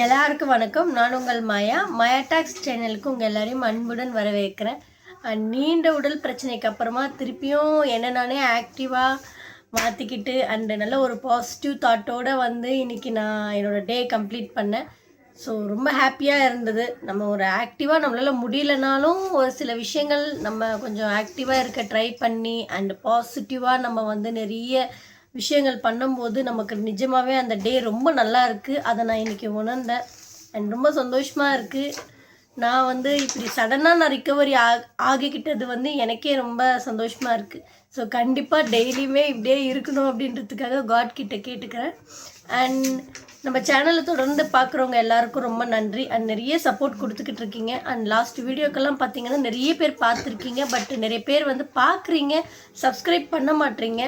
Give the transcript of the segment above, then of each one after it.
எல்லாருக்கும் வணக்கம். நான் உங்கள் மாயா டாக்ஸ் சேனலுக்கு உங்கள் எல்லாரையும் அன்புடன் வரவேற்கிறேன். நீண்ட உடல் பிரச்சனைக்கு அப்புறமா திருப்பியும் என்ன நானே ஆக்டிவாக மாற்றிக்கிட்டு நல்ல ஒரு பாசிட்டிவ் தாட்டோடு இன்றைக்கி நான் என்னோடய டே கம்ப்ளீட் பண்ணேன். ஸோ ரொம்ப ஹாப்பியாக இருந்தது. நம்ம ஒரு ஆக்டிவாக நம்மளால் முடியலனாலும் ஒரு சில விஷயங்கள் நம்ம கொஞ்சம் ஆக்டிவாக இருக்க ட்ரை பண்ணி பாசிட்டிவாக நம்ம நிறைய விஷயங்கள் பண்ணும்போது நமக்கு நிஜமாகவே அந்த டே ரொம்ப நல்லா இருக்குது. அதை நான் இன்றைக்கி உணர்ந்தேன் ரொம்ப சந்தோஷமாக இருக்குது. நான் இப்படி சடனாக நான் ரிக்கவரி ஆகிக்கிட்டது எனக்கே ரொம்ப சந்தோஷமாக இருக்குது. ஸோ கண்டிப்பாக டெய்லியுமே இப்படியே இருக்கணும் அப்படின்றதுக்காக காட் கிட்ட கேட்டுக்கிறேன். நம்ம சேனலை தொடர்ந்து பார்க்குறவங்க எல்லாருக்கும் ரொம்ப நன்றி. நிறைய சப்போர்ட் கொடுத்துக்கிட்டு இருக்கீங்க. லாஸ்ட் வீடியோக்கெல்லாம் பார்த்தீங்கன்னா நிறைய பேர் பார்த்துருக்கீங்க. பட் நிறைய பேர் பார்க்குறீங்க, சப்ஸ்கிரைப் பண்ண மாட்டீங்க,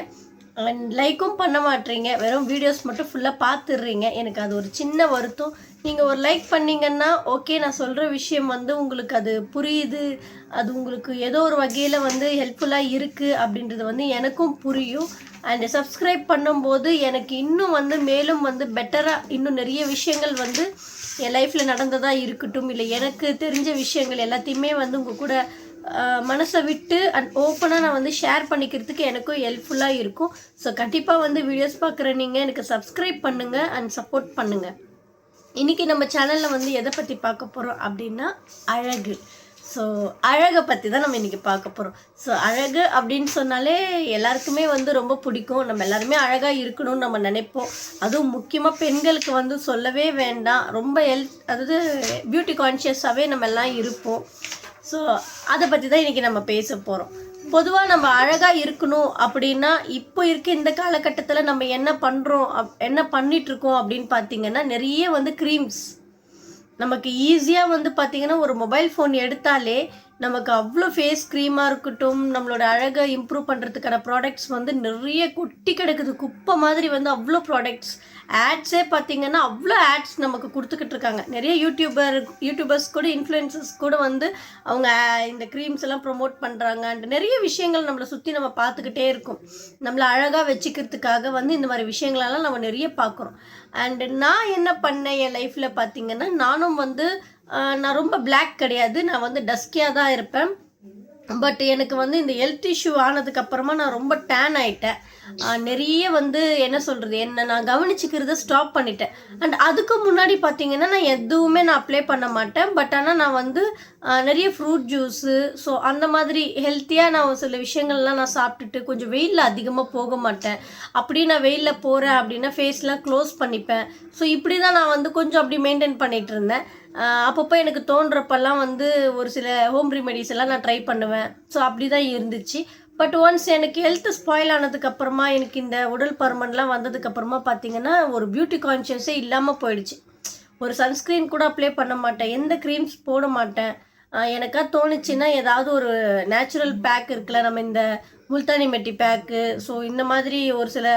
லைக்கும் பண்ண மாட்டீங்க. வெறும் வீடியோஸ் மட்டும் ஃபுல்லாக பார்த்துடுறீங்க. எனக்கு அது ஒரு சின்ன வருத்தம். நீங்கள் ஒரு லைக் பண்ணிங்கன்னா ஓகே, நான் சொல்கிற விஷயம் உங்களுக்கு அது புரியுது, அது உங்களுக்கு ஏதோ ஒரு வகையில் ஹெல்ப்ஃபுல்லாக இருக்குது அப்படின்றது எனக்கும் புரியும். சப்ஸ்கிரைப் பண்ணும்போது எனக்கு இன்னும் மேலும் பெட்டராக இன்னும் நிறைய விஷயங்கள் என் லைஃப்பில் நடந்ததாக இருக்கட்டும், இல்லை எனக்கு தெரிஞ்ச விஷயங்கள் எல்லாத்தையுமே உங்கள் கூட மனசை விட்டு ஓப்பனாக நான் ஷேர் பண்ணிக்கிறதுக்கு எனக்கும் ஹெல்ப்ஃபுல்லாக இருக்கும். ஸோ கண்டிப்பாக வீடியோஸ் பார்க்குற நீங்கள் எனக்கு சப்ஸ்கிரைப் பண்ணுங்கள் சப்போர்ட் பண்ணுங்கள். இன்றைக்கி நம்ம சேனலில் எதை பற்றி பார்க்க போகிறோம் அப்படின்னா அழகு. ஸோ அழகை பற்றி தான் நம்ம இன்றைக்கி பார்க்க போகிறோம். ஸோ அழகு அப்படின்னு சொன்னாலே எல்லாருக்குமே ரொம்ப பிடிக்கும். நம்ம எல்லாருமே அழகாக இருக்கணும்னு நம்ம நினைப்போம். அதுவும் முக்கியமாக பெண்களுக்கு சொல்லவே வேண்டாம். ரொம்ப அதாவது பியூட்டி கான்ஷியஸாகவே நம்ம எல்லாம் இருப்போம். ஸோ அதை பற்றி தான் இன்றைக்கி நம்ம பேச போகிறோம். பொதுவாக நம்ம அழகாக இருக்கணும் அப்படின்னா இப்போ இருக்க இந்த காலகட்டத்தில் நம்ம என்ன பண்ணுறோம், என்ன பண்ணிகிட்ருக்கோம் அப்படின்னு பார்த்தீங்கன்னா நிறைய க்ரீம்ஸ் நமக்கு ஈஸியாக பார்த்தீங்கன்னா ஒரு மொபைல் ஃபோன் எடுத்தாலே நமக்கு அவ்வளோ ஃபேஸ் க்ரீமாக இருக்கட்டும், நம்மளோட அழகை இம்ப்ரூவ் பண்ணுறதுக்கான ப்ராடக்ட்ஸ் நிறைய கொட்டி கிடக்குது. குப்பை மாதிரி அவ்வளோ ப்ராடக்ட்ஸ். ஆட்ஸே பார்த்தீங்கன்னா அவ்வளோ ஆட்ஸ் நமக்கு கொடுத்துக்கிட்டு இருக்காங்க. நிறைய யூடியூபர்ஸ் கூட, இன்ஃப்ளூயன்சர்ஸ் கூட அவங்க இந்த க்ரீம்ஸ் எல்லாம் ப்ரொமோட் பண்ணுறாங்க. நிறைய விஷயங்கள் நம்மளை சுற்றி நம்ம பார்த்துக்கிட்டே இருக்கோம். நம்மளை அழகாக வச்சுக்கிறதுக்காக இந்த மாதிரி விஷயங்களெல்லாம் நம்ம நிறைய பார்க்குறோம். நான் என்ன பண்ணேன் என் லைஃப்பில் பார்த்தீங்கன்னா, நானும் நான் ரொம்ப பிளாக் கிடையாது, நான் டஸ்கியாக தான் இருப்பேன். பட் எனக்கு இந்த ஹெல்த் இஷ்யூ ஆனதுக்கப்புறமா நான் ரொம்ப டேன் ஆகிட்டேன். நிறைய என்ன சொல்கிறது, என்ன நான் கவனிச்சிக்கிறத ஸ்டாப் பண்ணிட்டேன். அதுக்கு முன்னாடி பார்த்தீங்கன்னா நான் எதுவுமே நான் அப்ளை பண்ண மாட்டேன். பட் ஆனால் நான் நிறைய ஃப்ரூட் ஜூஸு, ஸோ அந்த மாதிரி ஹெல்த்தியாக நான் சில விஷயங்கள்லாம் நான் சாப்பிட்டுட்டு கொஞ்சம் வெயிலில் அதிகமாக போக மாட்டேன். அப்படி நான் வெயிலில் போகிறேன் அப்படின்னா ஃபேஸ்லாம் க்ளோஸ் பண்ணிப்பேன். ஸோ இப்படி தான் நான் கொஞ்சம் அப்படி மெயின்டைன் பண்ணிகிட்டு இருந்தேன். அப்பப்போ எனக்கு தோன்றப்பெல்லாம் ஒரு சில ஹோம் ரெமெடிஸ் எல்லாம் நான் ட்ரை பண்ணுவேன். ஸோ அப்படி தான் இருந்துச்சு. பட் ஒன்ஸ் எனக்கு ஹெல்த் ஸ்பாயில் ஆனதுக்கப்புறமா, எனக்கு இந்த உடல் பருமன்லாம் வந்ததுக்கப்புறமா பார்த்தீங்கன்னா ஒரு பியூட்டி கான்ஷியஸே இல்லாமல் போயிடுச்சு. ஒரு சன்ஸ்க்ரீன் கூட அப்ளை பண்ண மாட்டேன், எந்த க்ரீம்ஸ் போட மாட்டேன். எனக்கா தோணுச்சுன்னா ஏதாவது ஒரு நேச்சுரல் பேக் இருக்குல்ல, நம்ம இந்த முல்தானி மெட்டி பேக்கு, ஸோ இந்த மாதிரி ஒரு சில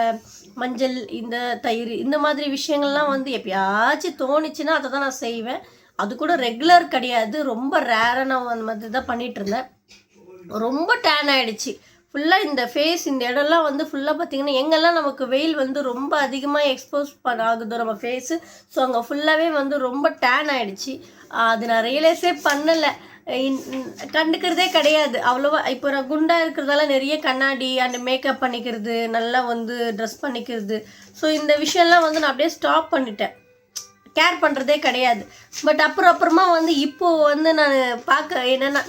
மஞ்சள், இந்த தயிர், இந்த மாதிரி விஷயங்கள்லாம் எப்பயாச்சும் தோணுச்சுன்னா அதை தான் நான் செய்வேன். அது கூட ரெகுலர் கிடையாது, ரொம்ப ரேராக நான் அந்த மாதிரி தான் பண்ணிகிட்டு இருந்தேன். ரொம்ப டேன் ஆகிடுச்சு ஃபுல்லாக. இந்த ஃபேஸ், இந்த இடம்லாம் ஃபுல்லாக பார்த்திங்கன்னா எங்கெல்லாம் நமக்கு வெயில் ரொம்ப அதிகமாக எக்ஸ்போஸ் ஆகுதோ நம்ம ஃபேஸு, ஸோ அங்கே ஃபுல்லாகவே ரொம்ப டேன் ஆகிடுச்சு. அது நான் ரியலைஸே பண்ணலை, கண்டுக்கிறதே கிடையாது அவ்வளோவா. இப்போ நான் குண்டாக இருக்கிறதால நிறைய கண்ணாடி மேக்கப் பண்ணிக்கிறது, நல்லா ட்ரெஸ் பண்ணிக்கிறது, ஸோ இந்த விஷயம்லாம் நான் அப்படியே ஸ்டாப் பண்ணிட்டேன், கேர் பண்ணுறதே கிடையாது. பட் அப்புறமா இப்போது நான் பார்க்க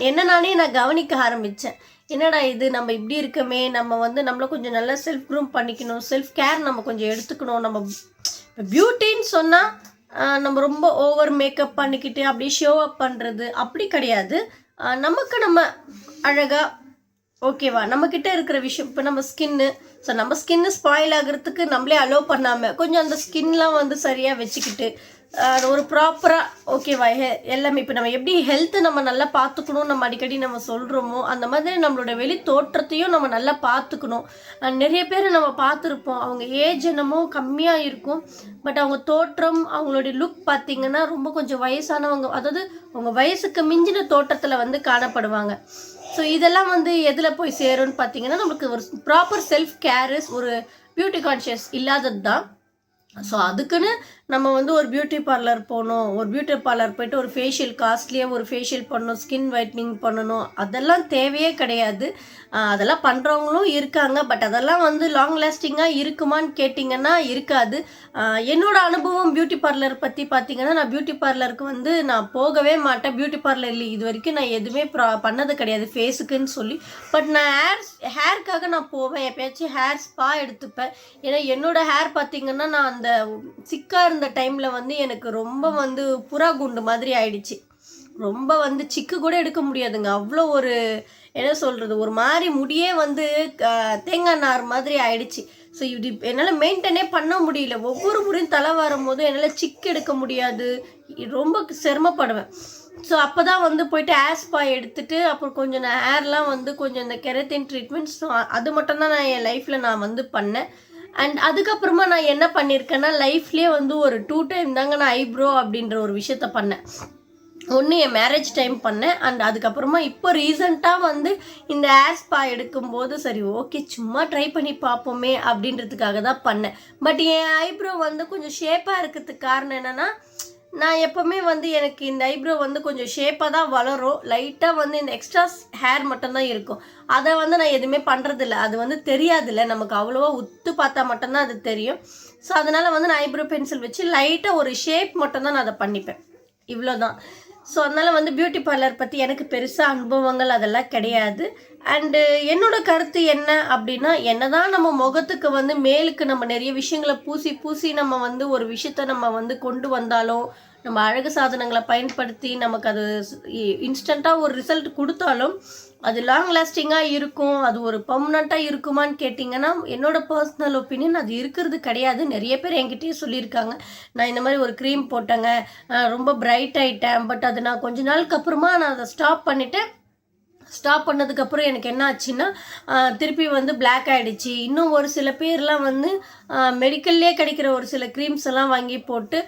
என்ன நானே நான் கவனிக்க ஆரம்பித்தேன். என்னடா இது, நம்ம இப்படி இருக்கமே, நம்ம நம்மளை கொஞ்சம் நல்லா செல்ஃப் க்ரூம் பண்ணிக்கணும், செல்ஃப் கேர் நம்ம கொஞ்சம் எடுத்துக்கணும். நம்ம பியூட்டின்னு சொன்னால் நம்ம ரொம்ப ஓவர் மேக்கப் பண்ணிக்கிட்டு அப்படியே ஷோ அப் பண்ணுறது அப்படி கிடையாது. நமக்கு நம்ம அழகாக ஓகேவா, நம்மக்கிட்ட இருக்கிற விஷயம். இப்போ நம்ம ஸ்கின்னு, ஸோ நம்ம ஸ்கின்னு ஸ்பாயில் ஆகிறதுக்கு நம்மளே அலோவ் பண்ணாமல் கொஞ்சம் அந்த ஸ்கின்லாம் சரியாக வச்சுக்கிட்டு ஒரு ப்ராப்பராக ஓகேவா எல்லாமே. இப்போ நம்ம எப்படி ஹெல்த்தை நம்ம நல்லா பார்த்துக்கணும், நம்ம அடிக்கடி நம்ம சொல்கிறோமோ அந்த மாதிரி நம்மளோட வெளி தோற்றத்தையும் நம்ம நல்லா பார்த்துக்கணும். நிறைய பேர் நம்ம பார்த்துருப்போம், அவங்க ஏஜ் என்னமோ கம்மியாக இருக்கும், பட் அவங்க தோற்றம், அவங்களுடைய லுக் பார்த்திங்கன்னா ரொம்ப கொஞ்சம் வயசானவங்க, அதாவது அவங்க வயசுக்கு மிஞ்சின தோற்றத்தில் காணப்படுவாங்க. ஸோ இதெல்லாம் எதில் போய் சேரும்னு பார்த்தீங்கன்னா, நமக்கு ஒரு ப்ராப்பர் செல்ஃப் கேரு, ஒரு பியூட்டி கான்ஷியஸ் இல்லாதது தான். ஸோ அதுக்குன்னு நம்ம வந்து ஒரு பியூட்டி பார்லர் போகணும், ஒரு பியூட்டி பார்லர் போய்ட்டு ஒரு ஃபேஷியல் காஸ்ட்லியாக ஒரு ஃபேஷியல் பண்ணணும், ஸ்கின் ஒயிட்னிங் பண்ணணும், அதெல்லாம் தேவையே கிடையாது. அதெல்லாம் பண்ணுறவங்களும் இருக்காங்க. பட் அதெல்லாம் வந்து லாங் லாஸ்டிங்காக இருக்குமான்னு கேட்டிங்கன்னா இருக்காது. என்னோட அனுபவம் பியூட்டி பார்லர் பற்றி பார்த்திங்கன்னா, நான் பியூட்டி பார்லருக்கு வந்து நான் போகவே மாட்டேன். பியூட்டி பார்லரில் இது வரைக்கும் நான் எதுவுமே பண்ணது கிடையாது ஃபேஸுக்குன்னு சொல்லி. பட் நான் ஹேருக்காக நான் போவேன். எப்பயாச்சும் ஹேர் ஸ்பா எடுத்துப்பேன். ஏன்னா என்னோடய ஹேர் பார்த்திங்கன்னா, நான் அந்த சிக்காக இருந்த டைமில் வந்து எனக்கு ரொம்ப வந்து புறா குண்டு மாதிரி ஆயிடுச்சு. ரொம்ப வந்து சிக்கு கூட எடுக்க முடியாதுங்க. அவ்வளோ ஒரு என்ன சொல்கிறது, ஒரு மாதிரி முடியே வந்து தேங்காய் நார் மாதிரி ஆயிடுச்சு. ஸோ இது என்னால் மெயின்டைனே பண்ண முடியல. ஒவ்வொரு முறையும் தலை வரும்போது என்னால் சிக்கு எடுக்க முடியாது, ரொம்ப சிரமப்படுவேன். ஸோ அப்போ தான் வந்து போயிட்டு ஹேர் ஸ்பா எடுத்துகிட்டு அப்புறம் கொஞ்சம் நான் ஹேர்லாம் வந்து கொஞ்சம் இந்த கெரட்டின் ட்ரீட்மெண்ட்ஸ் அது மட்டும்தான் நான் என் லைஃப்பில் நான் வந்து பண்ணேன். அண்ட் அதுக்கப்புறமா நான் என்ன பண்ணியிருக்கேன்னா, லைஃப்லேயே வந்து ஒரு 2 டைம் தாங்க நான் ஐப்ரோ அப்படின்ற ஒரு விஷயத்த பண்ணேன். ஒன்று என் மேரேஜ் டைம் பண்ணேன். அண்ட் அதுக்கப்புறமா இப்போ ரீசண்டாக வந்து இந்த ஹேர் ஸ்பா எடுக்கும்போது சரி ஓகே சும்மா ட்ரை பண்ணி பார்ப்போமே அப்படின்றதுக்காக தான் பண்ணேன். பட் என் ஐப்ரோ வந்து கொஞ்சம் ஷேப்பாக இருக்கிறதுக்கு காரணம் என்னென்னா, நான் எப்போவுமே வந்து எனக்கு இந்த ஐப்ரோ வந்து கொஞ்சம் ஷேப்பாக தான் வளரும். லைட்டாக வந்து இந்த எக்ஸ்ட்ரா ஹேர் மட்டும்தான் இருக்கும். அதை வந்து நான் எதுவுமே பண்ணுறதில்ல. அது வந்து தெரியாதுல்ல, நமக்கு அவ்வளோவா உத்து பார்த்தா மட்டும்தான் அது தெரியும். ஸோ அதனால் வந்து நான் ஐப்ரோ பென்சில் வச்சு லைட்டாக ஒரு ஷேப் மட்டும்தான் நான் அதை பண்ணிப்பேன். இவ்வளோ தான். ஸோ அதனால் வந்து பியூட்டி பார்லர் பற்றி எனக்கு பெருசாக அனுபவங்கள் அதெல்லாம் கிடையாது. அண்டு என்னோட கருத்து என்ன அப்படின்னா, என்ன தான் நம்ம முகத்துக்கு வந்து மேலுக்கு நம்ம நிறைய விஷயங்களை பூசி நம்ம வந்து ஒரு விஷயத்த நம்ம வந்து கொண்டு வந்தாலும், நம்ம அழகு சாதனங்களை பயன்படுத்தி நமக்கு அது இன்ஸ்டண்ட்டாக ஒரு ரிசல்ட் கொடுத்தாலும் அது லாங் லாஸ்டிங்காக இருக்கும், அது ஒரு பர்மனண்ட்டாக இருக்குமான்னு கேட்டிங்கன்னா, என்னோட பர்சனல் ஒப்பீனியன் அது இருக்கிறது கிடையாது. நிறைய பேர் என்கிட்டயே சொல்லியிருக்காங்க, நான் இந்த மாதிரி ஒரு க்ரீம் போட்டேங்க, ரொம்ப பிரைட் ஆகிட்டேன், பட் அது நான் கொஞ்ச நாளுக்கு அப்புறமா நான் அதை ஸ்டாப் பண்ணிவிட்டேன். ஸ்டாப் பண்ணதுக்கப்புறம் எனக்கு என்ன ஆச்சுன்னா, திருப்பி வந்து பிளாக் ஆகிடுச்சு. இன்னும் ஒரு சில பேர்லாம் வந்து மெடிக்கல்லே கிடைக்கிற ஒரு சில க்ரீம்ஸ் எல்லாம் வாங்கி போட்டு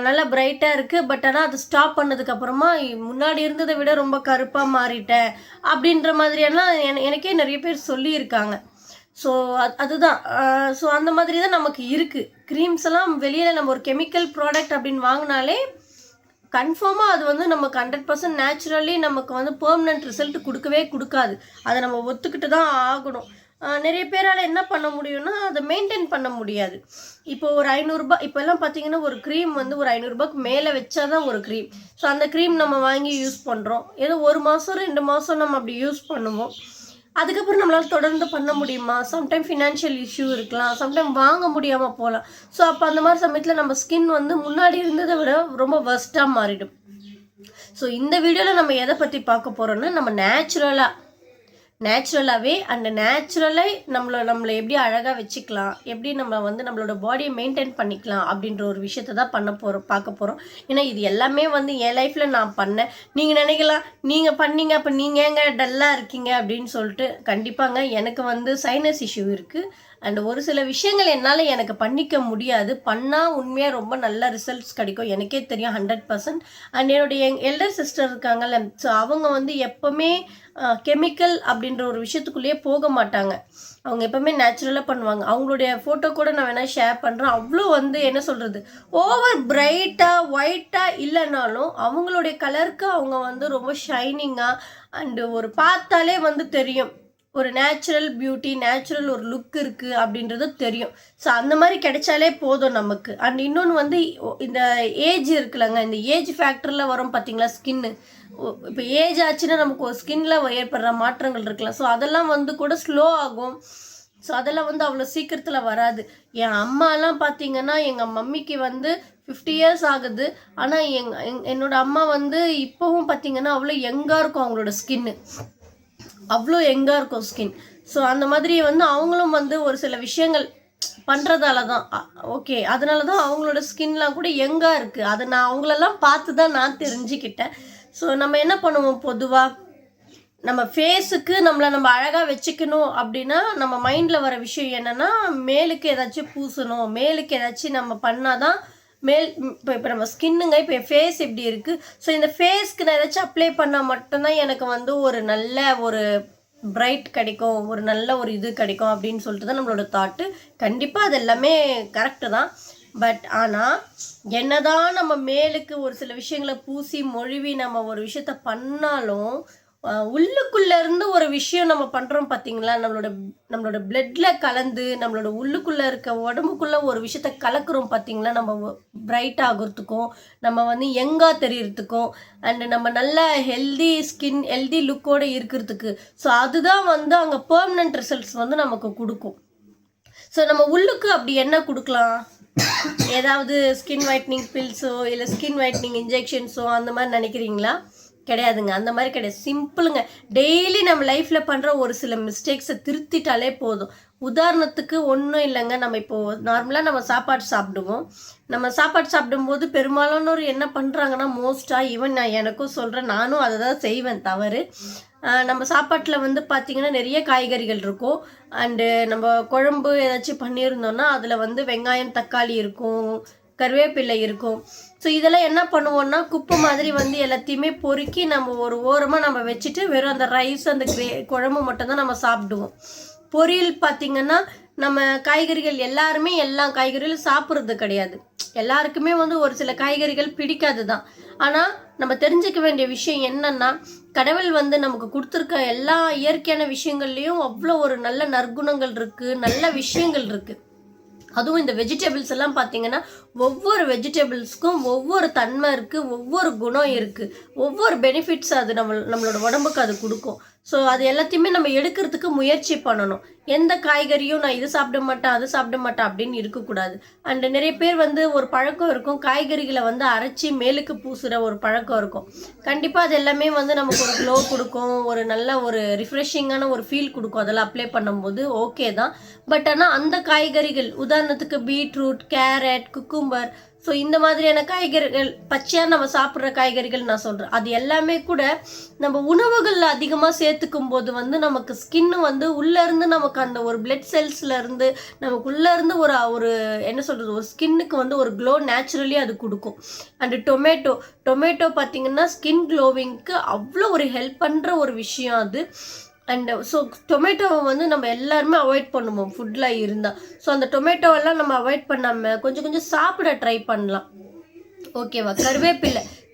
நல்லா பிரைட்டாக இருக்குது. பட் ஆனால் அது ஸ்டாப் பண்ணதுக்கப்புறமா முன்னாடி இருந்ததை விட ரொம்ப கருப்பாக மாறிட்டேன் அப்படின்ற மாதிரியெல்லாம் எனக்கே நிறைய பேர் சொல்லியிருக்காங்க. ஸோ அதுதான். ஸோ அந்த மாதிரி தான் நமக்கு இருக்குது. க்ரீம்ஸ் எல்லாம் வெளியில் நம்ம ஒரு கெமிக்கல் ப்ராடக்ட் அப்படின்னு வாங்கினாலே கன்ஃபார்மாக அது வந்து நமக்கு 100% நேச்சுரலி நமக்கு வந்து பெர்மனன்ட் ரிசல்ட் கொடுக்கவே கொடுக்காது. அதை நம்ம ஒத்துக்கிட்டு தான் ஆகணும். நிறைய பேரால் என்ன பண்ண முடியும்னா, அதை மெயின்டைன் பண்ண முடியாது. இப்போ ஒரு 500 ரூபாய் இப்போல்லாம் பார்த்தீங்கன்னா, ஒரு க்ரீம் வந்து ஒரு 500 ரூபாய்க்கு மேலே வச்சா தான் ஒரு க்ரீம். ஸோ அந்த க்ரீம் நம்ம வாங்கி யூஸ் பண்ணுறோம். ஏதோ 1 மாதம் 2 மாதம் நம்ம அப்படி யூஸ் பண்ணுவோம். அதுக்கப்புறம் நம்மளால் தொடர்ந்து பண்ண முடியுமா? சம்டைம் ஃபினான்ஷியல் இஷ்யூ இருக்கலாம், சம்டைம் வாங்க முடியாமல் போகலாம். ஸோ அப்போ அந்த மாதிரி சமயத்தில் நம்ம ஸ்கின் வந்து முன்னாடி இருந்ததை விட ரொம்ப வர்ஸ்ட்டாக மாறிடும். ஸோ இந்த வீடியோவில் நம்ம எதை பற்றி பார்க்க போகிறோன்னா, நம்ம நேச்சுரலாகவே அந்த நேச்சுரலை நம்மளை எப்படி அழகாக வச்சுக்கலாம், எப்படி நம்ம வந்து நம்மளோட பாடியை மெயின்டைன் பண்ணிக்கலாம் அப்படின்ற ஒரு விஷயத்தை தான் பார்க்க போகிறோம். ஏன்னா இது எல்லாமே வந்து என் லைஃப்பில் நான் பண்ணேன். நீங்கள் நினைக்கலாம், நீங்கள் பண்ணீங்க அப்போ நீங்கள் ஏங்க டல்லாக இருக்கீங்க அப்படின்னு சொல்லிட்டு. கண்டிப்பாங்க எனக்கு வந்து சைனஸ் இஷ்யூ இருக்குது. அண்ட் ஒரு சில விஷயங்கள் என்னால் எனக்கு பண்ணிக்க முடியாது. பண்ணால் உண்மையாக ரொம்ப நல்ல ரிசல்ட்ஸ் கிடைக்கும், எனக்கே தெரியும் 100%. அண்ட் என்னுடைய எல்டர் சிஸ்டர் இருக்காங்கல்ல, ஸோ அவங்க வந்து எப்போவுமே கெமிக்கல் அப்படின்ற ஒரு விஷயத்துக்குள்ளேயே போக மாட்டாங்க. அவங்க எப்போவுமே நேச்சுரலாக பண்ணுவாங்க. அவங்களுடைய ஃபோட்டோ கூட நான் வேணால் ஷேர் பண்ணுறேன். அவ்வளோ வந்து என்ன சொல்கிறது, ஓவர் பிரைட்டாக ஒயிட்டாக இல்லைனாலும் அவங்களுடைய கலருக்கு அவங்க வந்து ரொம்ப ஷைனிங்காக அண்டு ஒரு பார்த்தாலே வந்து தெரியும், ஒரு நேச்சுரல் பியூட்டி, நேச்சுரல் ஒரு லுக் இருக்குது அப்படின்றது தெரியும். ஸோ அந்த மாதிரி கிடைச்சாலே போதும் நமக்கு. அண்ட் இன்னொன்று வந்து இந்த ஏஜ் இருக்குல்லங்க, இந்த ஏஜ் ஃபேக்டரில் வரும் பார்த்தீங்களா ஸ்கின்னு. இப்போ ஏஜ் ஆச்சுன்னா நமக்கு ஒரு ஸ்கின்ல ஏற்படுற மாற்றங்கள் இருக்கலாம். ஸோ அதெல்லாம் வந்து கூட ஸ்லோ ஆகும். ஸோ அதெல்லாம் வந்து அவ்வளோ சீக்கிரத்தில் வராது. என் அம்மாலாம் பார்த்தீங்கன்னா, எங்கள் மம்மிக்கு வந்து 50 இயர்ஸ் ஆகுது. ஆனால் என்னோட அம்மா வந்து இப்போவும் பார்த்தீங்கன்னா அவ்வளோ யங்காக இருக்கும் அவங்களோட ஸ்கின்னு, அவ்வளோ யங்காக இருக்கும் ஸ்கின். ஸோ அந்த மாதிரி வந்து அவங்களும் வந்து ஒரு சில விஷயங்கள் பண்ணுறதால தான் ஓகே, அதனால தான் அவங்களோட ஸ்கின்லாம் கூட யங்காக இருக்குது. அதை நான் அவங்களெல்லாம் பார்த்து தான் நான் தெரிஞ்சுக்கிட்டேன். ஸோ நம்ம என்ன பண்ணுவோம், பொதுவாக நம்ம ஃபேஸுக்கு நம்ம அழகாக வச்சுக்கணும் அப்படின்னா நம்ம மைண்டில் வர விஷயம் என்னென்னா, மேலுக்கு ஏதாச்சும் பூசணும், மேலுக்கு ஏதாச்சும் நம்ம பண்ணால் தான் இப்போ நம்ம ஸ்கின்னுங்க, இப்போ என் ஃபேஸ் எப்படி இருக்குது, ஸோ இந்த ஃபேஸ்க்கு நான் ஏதாச்சும் அப்ளை பண்ணால் மட்டும்தான் எனக்கு வந்து ஒரு நல்ல ஒரு பிரைட் கிடைக்கும், ஒரு நல்ல ஒரு இது கிடைக்கும் அப்படின்னு சொல்லிட்டு தான் நம்மளோட தாட்டு. கண்டிப்பாக அது எல்லாமே கரெக்டு தான். பட் ஆனால் என்னதான் நம்ம மேலுக்கு ஒரு சில விஷயங்களை பூசி மொழிவி நம்ம ஒரு விஷயத்த பண்ணாலும் உள்ளுக்குள்ளே இருந்து ஒரு விஷயம் நம்ம பண்ணுறோம் பார்த்தீங்களா, நம்மளோட பிளட்ல கலந்து நம்மளோட உள்ளுக்குள்ளே இருக்க உடம்புக்குள்ளே ஒரு விஷயத்த கலக்குறோம் பார்த்தீங்களா, நம்ம பிரைட் ஆகிறதுக்கும் நம்ம வந்து யங்காக தெரியறதுக்கும் அண்டு நம்ம நல்ல ஹெல்தி ஸ்கின் ஹெல்தி லுக்கோடு இருக்கிறதுக்கு. ஸோ அதுதான் வந்து அங்கே பெர்மனன்ட் ரிசல்ட்ஸ் வந்து நமக்கு கொடுக்கும். ஸோ நம்ம உள்ளுக்கு அப்படி என்ன கொடுக்கலாம், ஏதாவது ஸ்கின் ஒயிட்னிங் பில்ஸோ இல்லை ஸ்கின் ஒயிட்னிங் இன்ஜெக்ஷன்ஸோ அந்த மாதிரி நினைக்கிறீங்களா? கிடையாதுங்க. அந்த மாதிரி கிடையாது. சிம்பிளுங்க. டெய்லி நம்ம லைஃப்பில் பண்ணுற ஒரு சில மிஸ்டேக்ஸை திருத்திட்டாலே போதும். உதாரணத்துக்கு ஒன்றும் இல்லைங்க, நம்ம இப்போது நார்மலாக நம்ம சாப்பாடு சாப்பிடுவோம். நம்ம சாப்பாடு சாப்பிடும்போது பெரும்பாலானோர் என்ன பண்ணுறாங்கன்னா, மோஸ்ட்டாக ஈவன் நான் எனக்கும் சொல்கிறேன், நானும் அதை தான் செய்வேன் தவறு. நம்ம சாப்பாட்டில் வந்து பார்த்திங்கன்னா நிறைய காய்கறிகள் இருக்கும். அண்டு நம்ம குழம்பு ஏதாச்சும் பண்ணியிருந்தோன்னா அதில் வந்து வெங்காயம் தக்காளி இருக்கும், கருவேப்பிலை இருக்கும். ஸோ இதெல்லாம் என்ன பண்ணுவோன்னா குப்பை மாதிரி வந்து எல்லாத்தையுமே பொறுக்கி நம்ம ஒரு ஓரமாக நம்ம வச்சுட்டு வெறும் அந்த ரைஸ் அந்த குழம்பு மட்டும்தான் நம்ம சாப்பிடுவோம். பொரியல் பார்த்திங்கன்னா நம்ம காய்கறிகள் எல்லாருமே எல்லா காய்கறிகளும் சாப்பிட்றது கிடையாது. எல்லாருக்குமே வந்து ஒரு சில காய்கறிகள் பிடிக்காது தான். ஆனால் நம்ம தெரிஞ்சுக்க வேண்டிய விஷயம் என்னன்னா, கடவுள் வந்து நமக்கு கொடுத்துருக்க எல்லா இயற்கையான விஷயங்கள்லேயும் அவ்வளோ ஒரு நல்ல நற்குணங்கள் இருக்குது, நல்ல விஷயங்கள் இருக்குது. அதுவும் இந்த வெஜிடபிள்ஸ் எல்லாம் பார்த்தீங்கன்னா ஒவ்வொரு வெஜிடபிள்ஸ்க்கும் ஒவ்வொரு தன்மை இருக்குது, ஒவ்வொரு குணம் இருக்குது, ஒவ்வொரு பெனிஃபிட்ஸ் அது நம்மளோட உடம்புக்கு அது கொடுக்கும். ஸோ அது எல்லாத்தையுமே நம்ம எடுக்கிறதுக்கு முயற்சி பண்ணணும். எந்த காய்கறியும் நான் இது சாப்பிட மாட்டேன் அது சாப்பிட மாட்டேன் அப்படின்னு இருக்கக்கூடாது. அண்ட் நிறைய பேர் வந்து ஒரு பழக்கம் இருக்கும், காய்கறிகளை வந்து அரைச்சி மேலுக்கு பூசுகிற ஒரு பழக்கம் இருக்கும். கண்டிப்பாக அது எல்லாமே வந்து நமக்கு ஒரு க்ளோ கொடுக்கும், ஒரு நல்ல ஒரு ரிஃப்ரெஷிங்கான ஒரு ஃபீல் கொடுக்கும் அதெல்லாம் அப்ளை பண்ணும்போது, ஓகே தான். பட் ஆனால் அந்த காய்கறிகள் உதாரணத்துக்கு பீட்ரூட், கேரட், குக்கும்பர், ஸோ இந்த மாதிரியான காய்கறிகள் பச்சையாக நம்ம சாப்பிட்ற காய்கறிகள் நான் சொல்கிறேன், அது எல்லாமே கூட நம்ம உணவுகளில் அதிகமாக சேர்த்துக்கும் போது வந்து நமக்கு ஸ்கின்னு வந்து உள்ளேருந்து நமக்கு அந்த ஒரு பிளட் செல்ஸ்லேருந்து நமக்கு உள்ளேருந்து ஒரு என்ன சொல்கிறது, ஒரு ஸ்கின்னுக்கு வந்து ஒரு க்ளோ நேச்சுரலி அது கொடுக்கும். அண்டு டொமேட்டோ பார்த்திங்கன்னா ஸ்கின் க்ளோவிங்க்கு அவ்வளோ ஒரு ஹெல்ப் பண்ணுற ஒரு விஷயம் அது. அண்ட் ஸோ டொமேட்டோவை வந்து நம்ம எல்லாருமே அவாய்ட் பண்ணுவோம் ஃபுட்டில் இருந்தால். ஸோ அந்த டொமேட்டோவெல்லாம் நம்ம அவாய்ட் பண்ணாமல் கொஞ்சம் சாப்பிட ட்ரை பண்ணலாம், ஓகேவா?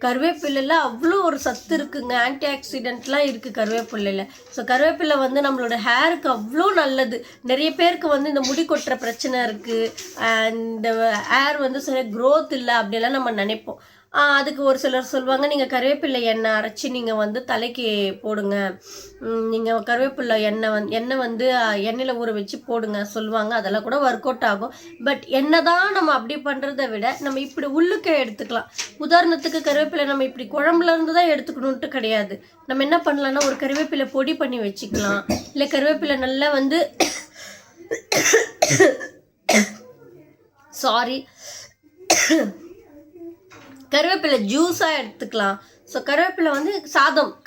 கருவேப்பிலையில் அவ்வளோ ஒரு சத்து இருக்குங்க, ஆன்டி ஆக்சிடென்ட்லாம் இருக்குது கருவேப்பிலையில். ஸோ கருவேப்பிலை வந்து நம்மளோட ஹேருக்கு அவ்வளோ நல்லது. நிறைய பேருக்கு வந்து இந்த முடி கொட்டுற பிரச்சனை இருக்குது, அண்ட் ஹேர் வந்து சரி க்ரோத் இல்லை அப்படியெல்லாம் நம்ம நினைப்போம். அதுக்கு ஒரு சிலர் சொல்லுவாங்க, நீங்கள் கருவேப்பிலை எண்ணெய் அரைச்சி நீங்கள் வந்து தலைக்கு போடுங்க, நீங்கள் கருவேப்பிலை எண்ணெய் வந்து எண்ணெயில் ஊற வச்சு போடுங்க சொல்லுவாங்க. அதெல்லாம் கூட ஒர்க் அவுட் ஆகும். பட் என்ன தான் நம்ம அப்படி பண்ணுறதை விட நம்ம இப்படி உள்ளுக்கே எடுத்துக்கலாம். உதாரணத்துக்கு கருவேப்பிலை நம்ம இப்படி குழம்புலேருந்து தான் எடுத்துக்கணுன்ட்டு கிடையாது. நம்ம என்ன பண்ணலான்னா ஒரு கருவேப்பிலை பொடி பண்ணி வச்சுக்கலாம், இல்லை கருவேப்பிலை நல்லா வந்து கருவேப்பிலை ஜூஸாக எடுத்துக்கலாம். ஸோ கருவேப்பிலை வந்து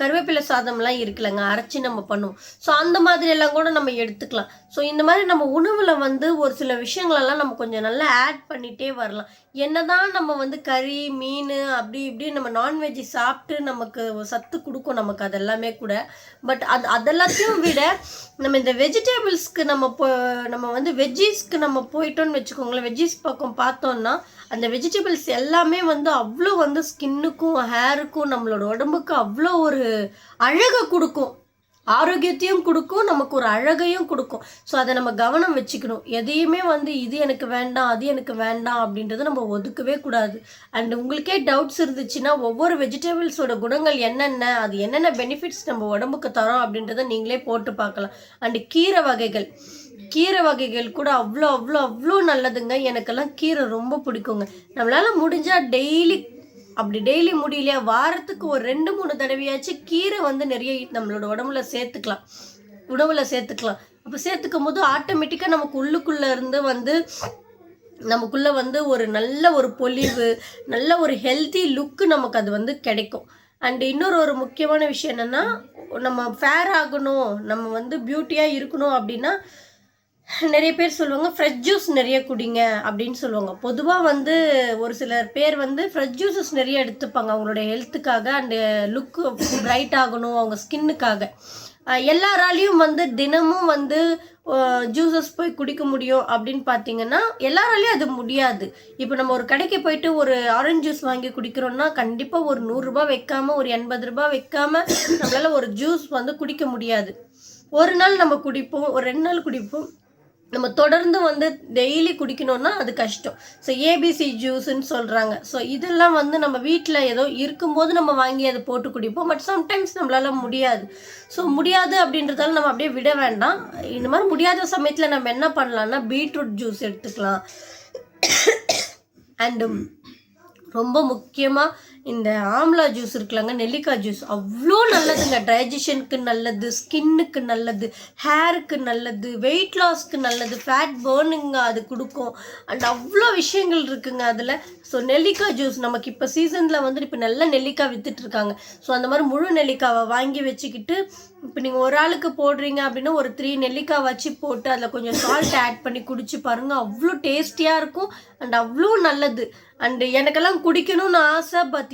கருவேப்பிலை சாதம்லாம் இருக்குல்லங்க, அரைச்சி நம்ம பண்ணுவோம். ஸோ அந்த மாதிரி எல்லாம் கூட நம்ம எடுத்துக்கலாம். ஸோ இந்த மாதிரி நம்ம உணவில் வந்து ஒரு சில விஷயங்களெல்லாம் நம்ம கொஞ்சம் நல்லா ஆட் பண்ணிகிட்டே வரலாம். என்னதான் நம்ம வந்து கறி மீன் அப்படி இப்படி நம்ம நான்வெஜ்ஜி சாப்பிட்டு நமக்கு சத்து கொடுக்கும் நமக்கு அதெல்லாமே கூட. பட் அதெல்லாத்தையும் விட நம்ம இந்த வெஜிடபிள்ஸ்க்கு நம்ம வந்து வெஜ்ஜீஸ்க்கு நம்ம போயிட்டோன்னு வச்சுக்கோங்களேன், வெஜ்ஜீஸ் பக்கம் பார்த்தோன்னா அந்த வெஜிடபிள்ஸ் எல்லாமே வந்து அவ்வளோ வந்து ஸ்கின்னுக்கும் ஹேருக்கும் நம்மளோட உடம்புக்கு அவ்வளோ ஒரு அழகை கொடுக்கும், ஆரோக்கியத்தையும் கொடுக்கும், நமக்கு ஒரு அழகையும் கொடுக்கும். ஸோ அதை நம்ம கவனம் வச்சுக்கணும். எதையுமே வந்து இது எனக்கு வேண்டாம் அது எனக்கு வேண்டாம் அப்படின்றத நம்ம ஒதுக்கவே கூடாது. அண்ட் உங்களுக்கே டவுட்ஸ் இருந்துச்சுன்னா ஒவ்வொரு வெஜிடபிள்ஸோட குணங்கள் என்னென்ன, அது என்னென்ன பெனிஃபிட்ஸ் நம்ம உடம்புக்கு தரோம் அப்படின்றத நீங்களே போட்டு பார்க்கலாம். அண்டு கீரை வகைகள் கூட அவ்வளோ அவ்வளோ அவ்வளோ நல்லதுங்க. எனக்கெல்லாம் கீரை ரொம்ப பிடிக்குங்க. நம்மளால் முடிஞ்சால் டெய்லி முடியலையா வாரத்துக்கு ஒரு 2-3 தடவையாச்சும் கீரை வந்து நிறைய நம்மளோட உணவுல சேர்த்துக்கலாம். அப்போ சேர்த்துக்கும் போது ஆட்டோமேட்டிக்காக நமக்கு நமக்குள்ளே வந்து ஒரு நல்ல ஒரு பொலிவு, நல்ல ஒரு ஹெல்த்தி லுக்கு நமக்கு அது வந்து கிடைக்கும். அண்ட் இன்னொரு முக்கியமான விஷயம் என்னென்னா, நம்ம ஃபேர் ஆகணும், நம்ம வந்து பியூட்டியாக இருக்கணும் அப்படின்னா நிறைய பேர் சொல்லுவாங்க ஃப்ரெஷ் ஜூஸ் நிறைய குடிங்க அப்படின்னு சொல்லுவாங்க. பொதுவாக வந்து ஒரு சிலர் பேர் வந்து ஃப்ரெஷ் ஜூஸஸ் நிறைய எடுத்துப்பாங்க அவங்களுடைய ஹெல்த்துக்காக அண்டு லுக்கு பிரைட் ஆகணும் அவங்க ஸ்கின்னுக்காக. எல்லாராலையும் வந்து தினமும் வந்து ஜூஸஸ் போய் குடிக்க முடியும் அப்படின்னு பார்த்தீங்கன்னா எல்லாராலையும் அது முடியாது. இப்போ நம்ம ஒரு கடைக்கு போயிட்டு ஒரு ஆரஞ்சு ஜூஸ் வாங்கி குடிக்கிறோம்னா கண்டிப்பாக ஒரு 100 ரூபாய் வைக்காம ஒரு 80 ரூபாய் வைக்காம நம்மளால ஒரு ஜூஸ் வந்து குடிக்க முடியாது. ஒரு நாள் நம்ம குடிப்போம், ஒரு 2 நாள் குடிப்போம். நம்ம தொடர்ந்து வந்து டெய்லி குடிக்கணும்னா அது கஷ்டம். ஸோ ஏபிசி ஜூஸ்ன்னு சொல்கிறாங்க. ஸோ இதெல்லாம் வந்து நம்ம வீட்டில் ஏதோ இருக்கும்போது நம்ம வாங்கி அதை போட்டு குடிப்போம். பட் சம்டைம்ஸ் நம்மளால முடியாது. ஸோ முடியாது அப்படின்றதால நம்ம அப்படியே விட வேண்டாம். இந்த மாதிரி முடியாத சமயத்தில் நம்ம என்ன பண்ணலாம்னா பீட்ரூட் ஜூஸ் எடுத்துக்கலாம். அண்டு ரொம்ப முக்கியமாக இந்த ஆம்லா ஜூஸ் இருக்குல்லங்க, நெல்லிக்காய் ஜூஸ் அவ்வளோ நல்லதுங்க. டைஜஷனுக்கு நல்லது, ஸ்கின்னுக்கு நல்லது, ஹேருக்கு நல்லது, வெயிட் லாஸ்க்கு நல்லது, ஃபேட் பேர்னுங்க அது கொடுக்கும். அண்ட் அவ்வளோ விஷயங்கள் இருக்குங்க அதில். ஸோ நெல்லிக்காய் ஜூஸ் நமக்கு இப்போ சீசனில் வந்து இப்போ நல்ல நெல்லிக்காய் விற்றுட்ருக்காங்க. ஸோ அந்த மாதிரி முழு நெல்லிக்காவை வாங்கி வச்சுக்கிட்டு இப்போ நீங்கள் ஒரு ஆளுக்கு போடுறீங்க அப்படின்னா ஒரு 3 நெல்லிக்காய் வச்சு போட்டு அதில் கொஞ்சம் சால்ட் ஆட் பண்ணி குடிச்சு பாருங்கள். அவ்வளோ டேஸ்டியாக இருக்கும் அண்ட் அவ்வளோ நல்லது. அண்டு எனக்கெல்லாம் குடிக்கணும்னு ஆசை. பட்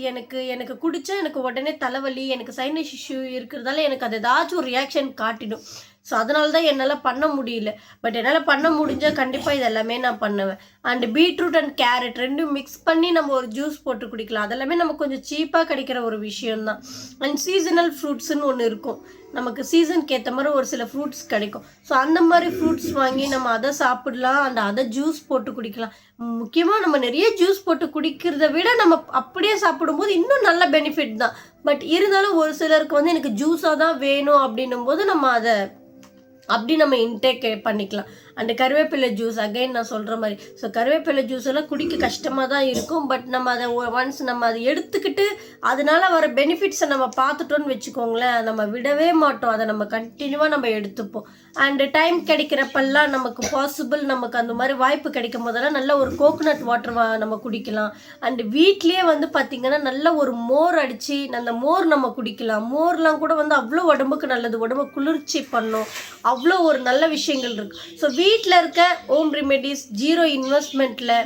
எனக்கு குடித்தா எனக்கு உடனே தலைவலி, எனக்கு சைனஸ் இஷ்யூ இருக்கிறதால எனக்கு அது ஏதாச்சும் ஒரு ரியாக்ஷன் காட்டிடும். ஸோ அதனால தான் என்னால் பண்ண முடியல. பட் என்னால் பண்ண முடிஞ்சால் கண்டிப்பாக இது எல்லாமே நான் பண்ணுவேன். அண்டு பீட்ரூட் அண்ட் கேரட் ரெண்டும் மிக்ஸ் பண்ணி நம்ம ஒரு ஜூஸ் போட்டு குடிக்கலாம். அதெல்லாமே நமக்கு கொஞ்சம் சீப்பாக கிடைக்கிற ஒரு விஷயம்தான். அண்ட் சீசனல் ஃப்ரூட்ஸ்ன்னு ஒன்று இருக்கும். நமக்கு சீசனுக்கு ஏற்ற மாதிரி ஒரு சில ஃப்ரூட்ஸ் கிடைக்கும். ஸோ அந்த மாதிரி ஃப்ரூட்ஸ் வாங்கி நம்ம அதை சாப்பிடலாம் அண்ட் அதை ஜூஸ் போட்டு குடிக்கலாம். முக்கியமாக நம்ம நிறைய ஜூஸ் போட்டு குடிக்கிறத விட நம்ம அப்படியே சாப்பிடும்போது இன்னும் நல்ல பெனிஃபிட் தான். பட் இருந்தாலும் ஒரு சிலருக்கு வந்து எனக்கு ஜூஸாக தான் வேணும் அப்படின்னும் போது நம்ம அதை அப்படி நம்ம இன்டேக் பண்ணிக்கலாம். அண்ட் கருவேப்பிலை ஜூஸ் அகைன் நான் சொல்கிற மாதிரி. ஸோ கருவேப்பிலை ஜூஸ் எல்லாம் குடிக்க கஷ்டமாக தான் இருக்கும். பட் நம்ம அதை ஒன்ஸ் நம்ம அதை எடுத்துக்கிட்டு அதனால வர பெனிஃபிட்ஸை நம்ம பார்த்துட்டோன்னு வச்சுக்கோங்களேன், நம்ம விடவே மாட்டோம். அதை நம்ம கண்டினியூவாக நம்ம எடுத்துப்போம். அண்டு டைம் கிடைக்கிறப்பெல்லாம் நமக்கு பாசிபிள், நமக்கு அந்த மாதிரி வாய்ப்பு கிடைக்கும் போதெல்லாம் நல்ல ஒரு கோகோனட் வாட்டர் நம்ம குடிக்கலாம். அண்டு வீட்லேயே வந்து பார்த்திங்கன்னா நல்ல ஒரு மோர் அடித்து அந்த மோர் நம்ம குடிக்கலாம். மோர்லாம் கூட வந்து அவ்வளோ உடம்புக்கு நல்லது, உடம்பு குளிர்ச்சி பண்ணும், அவ்வளோ ஒரு நல்ல விஷயங்கள் இருக்குது. ஸோ வீட்டில் இருக்க ஹோம் ரெமெடிஸ் 0 இன்வெஸ்ட்மெண்ட்டில்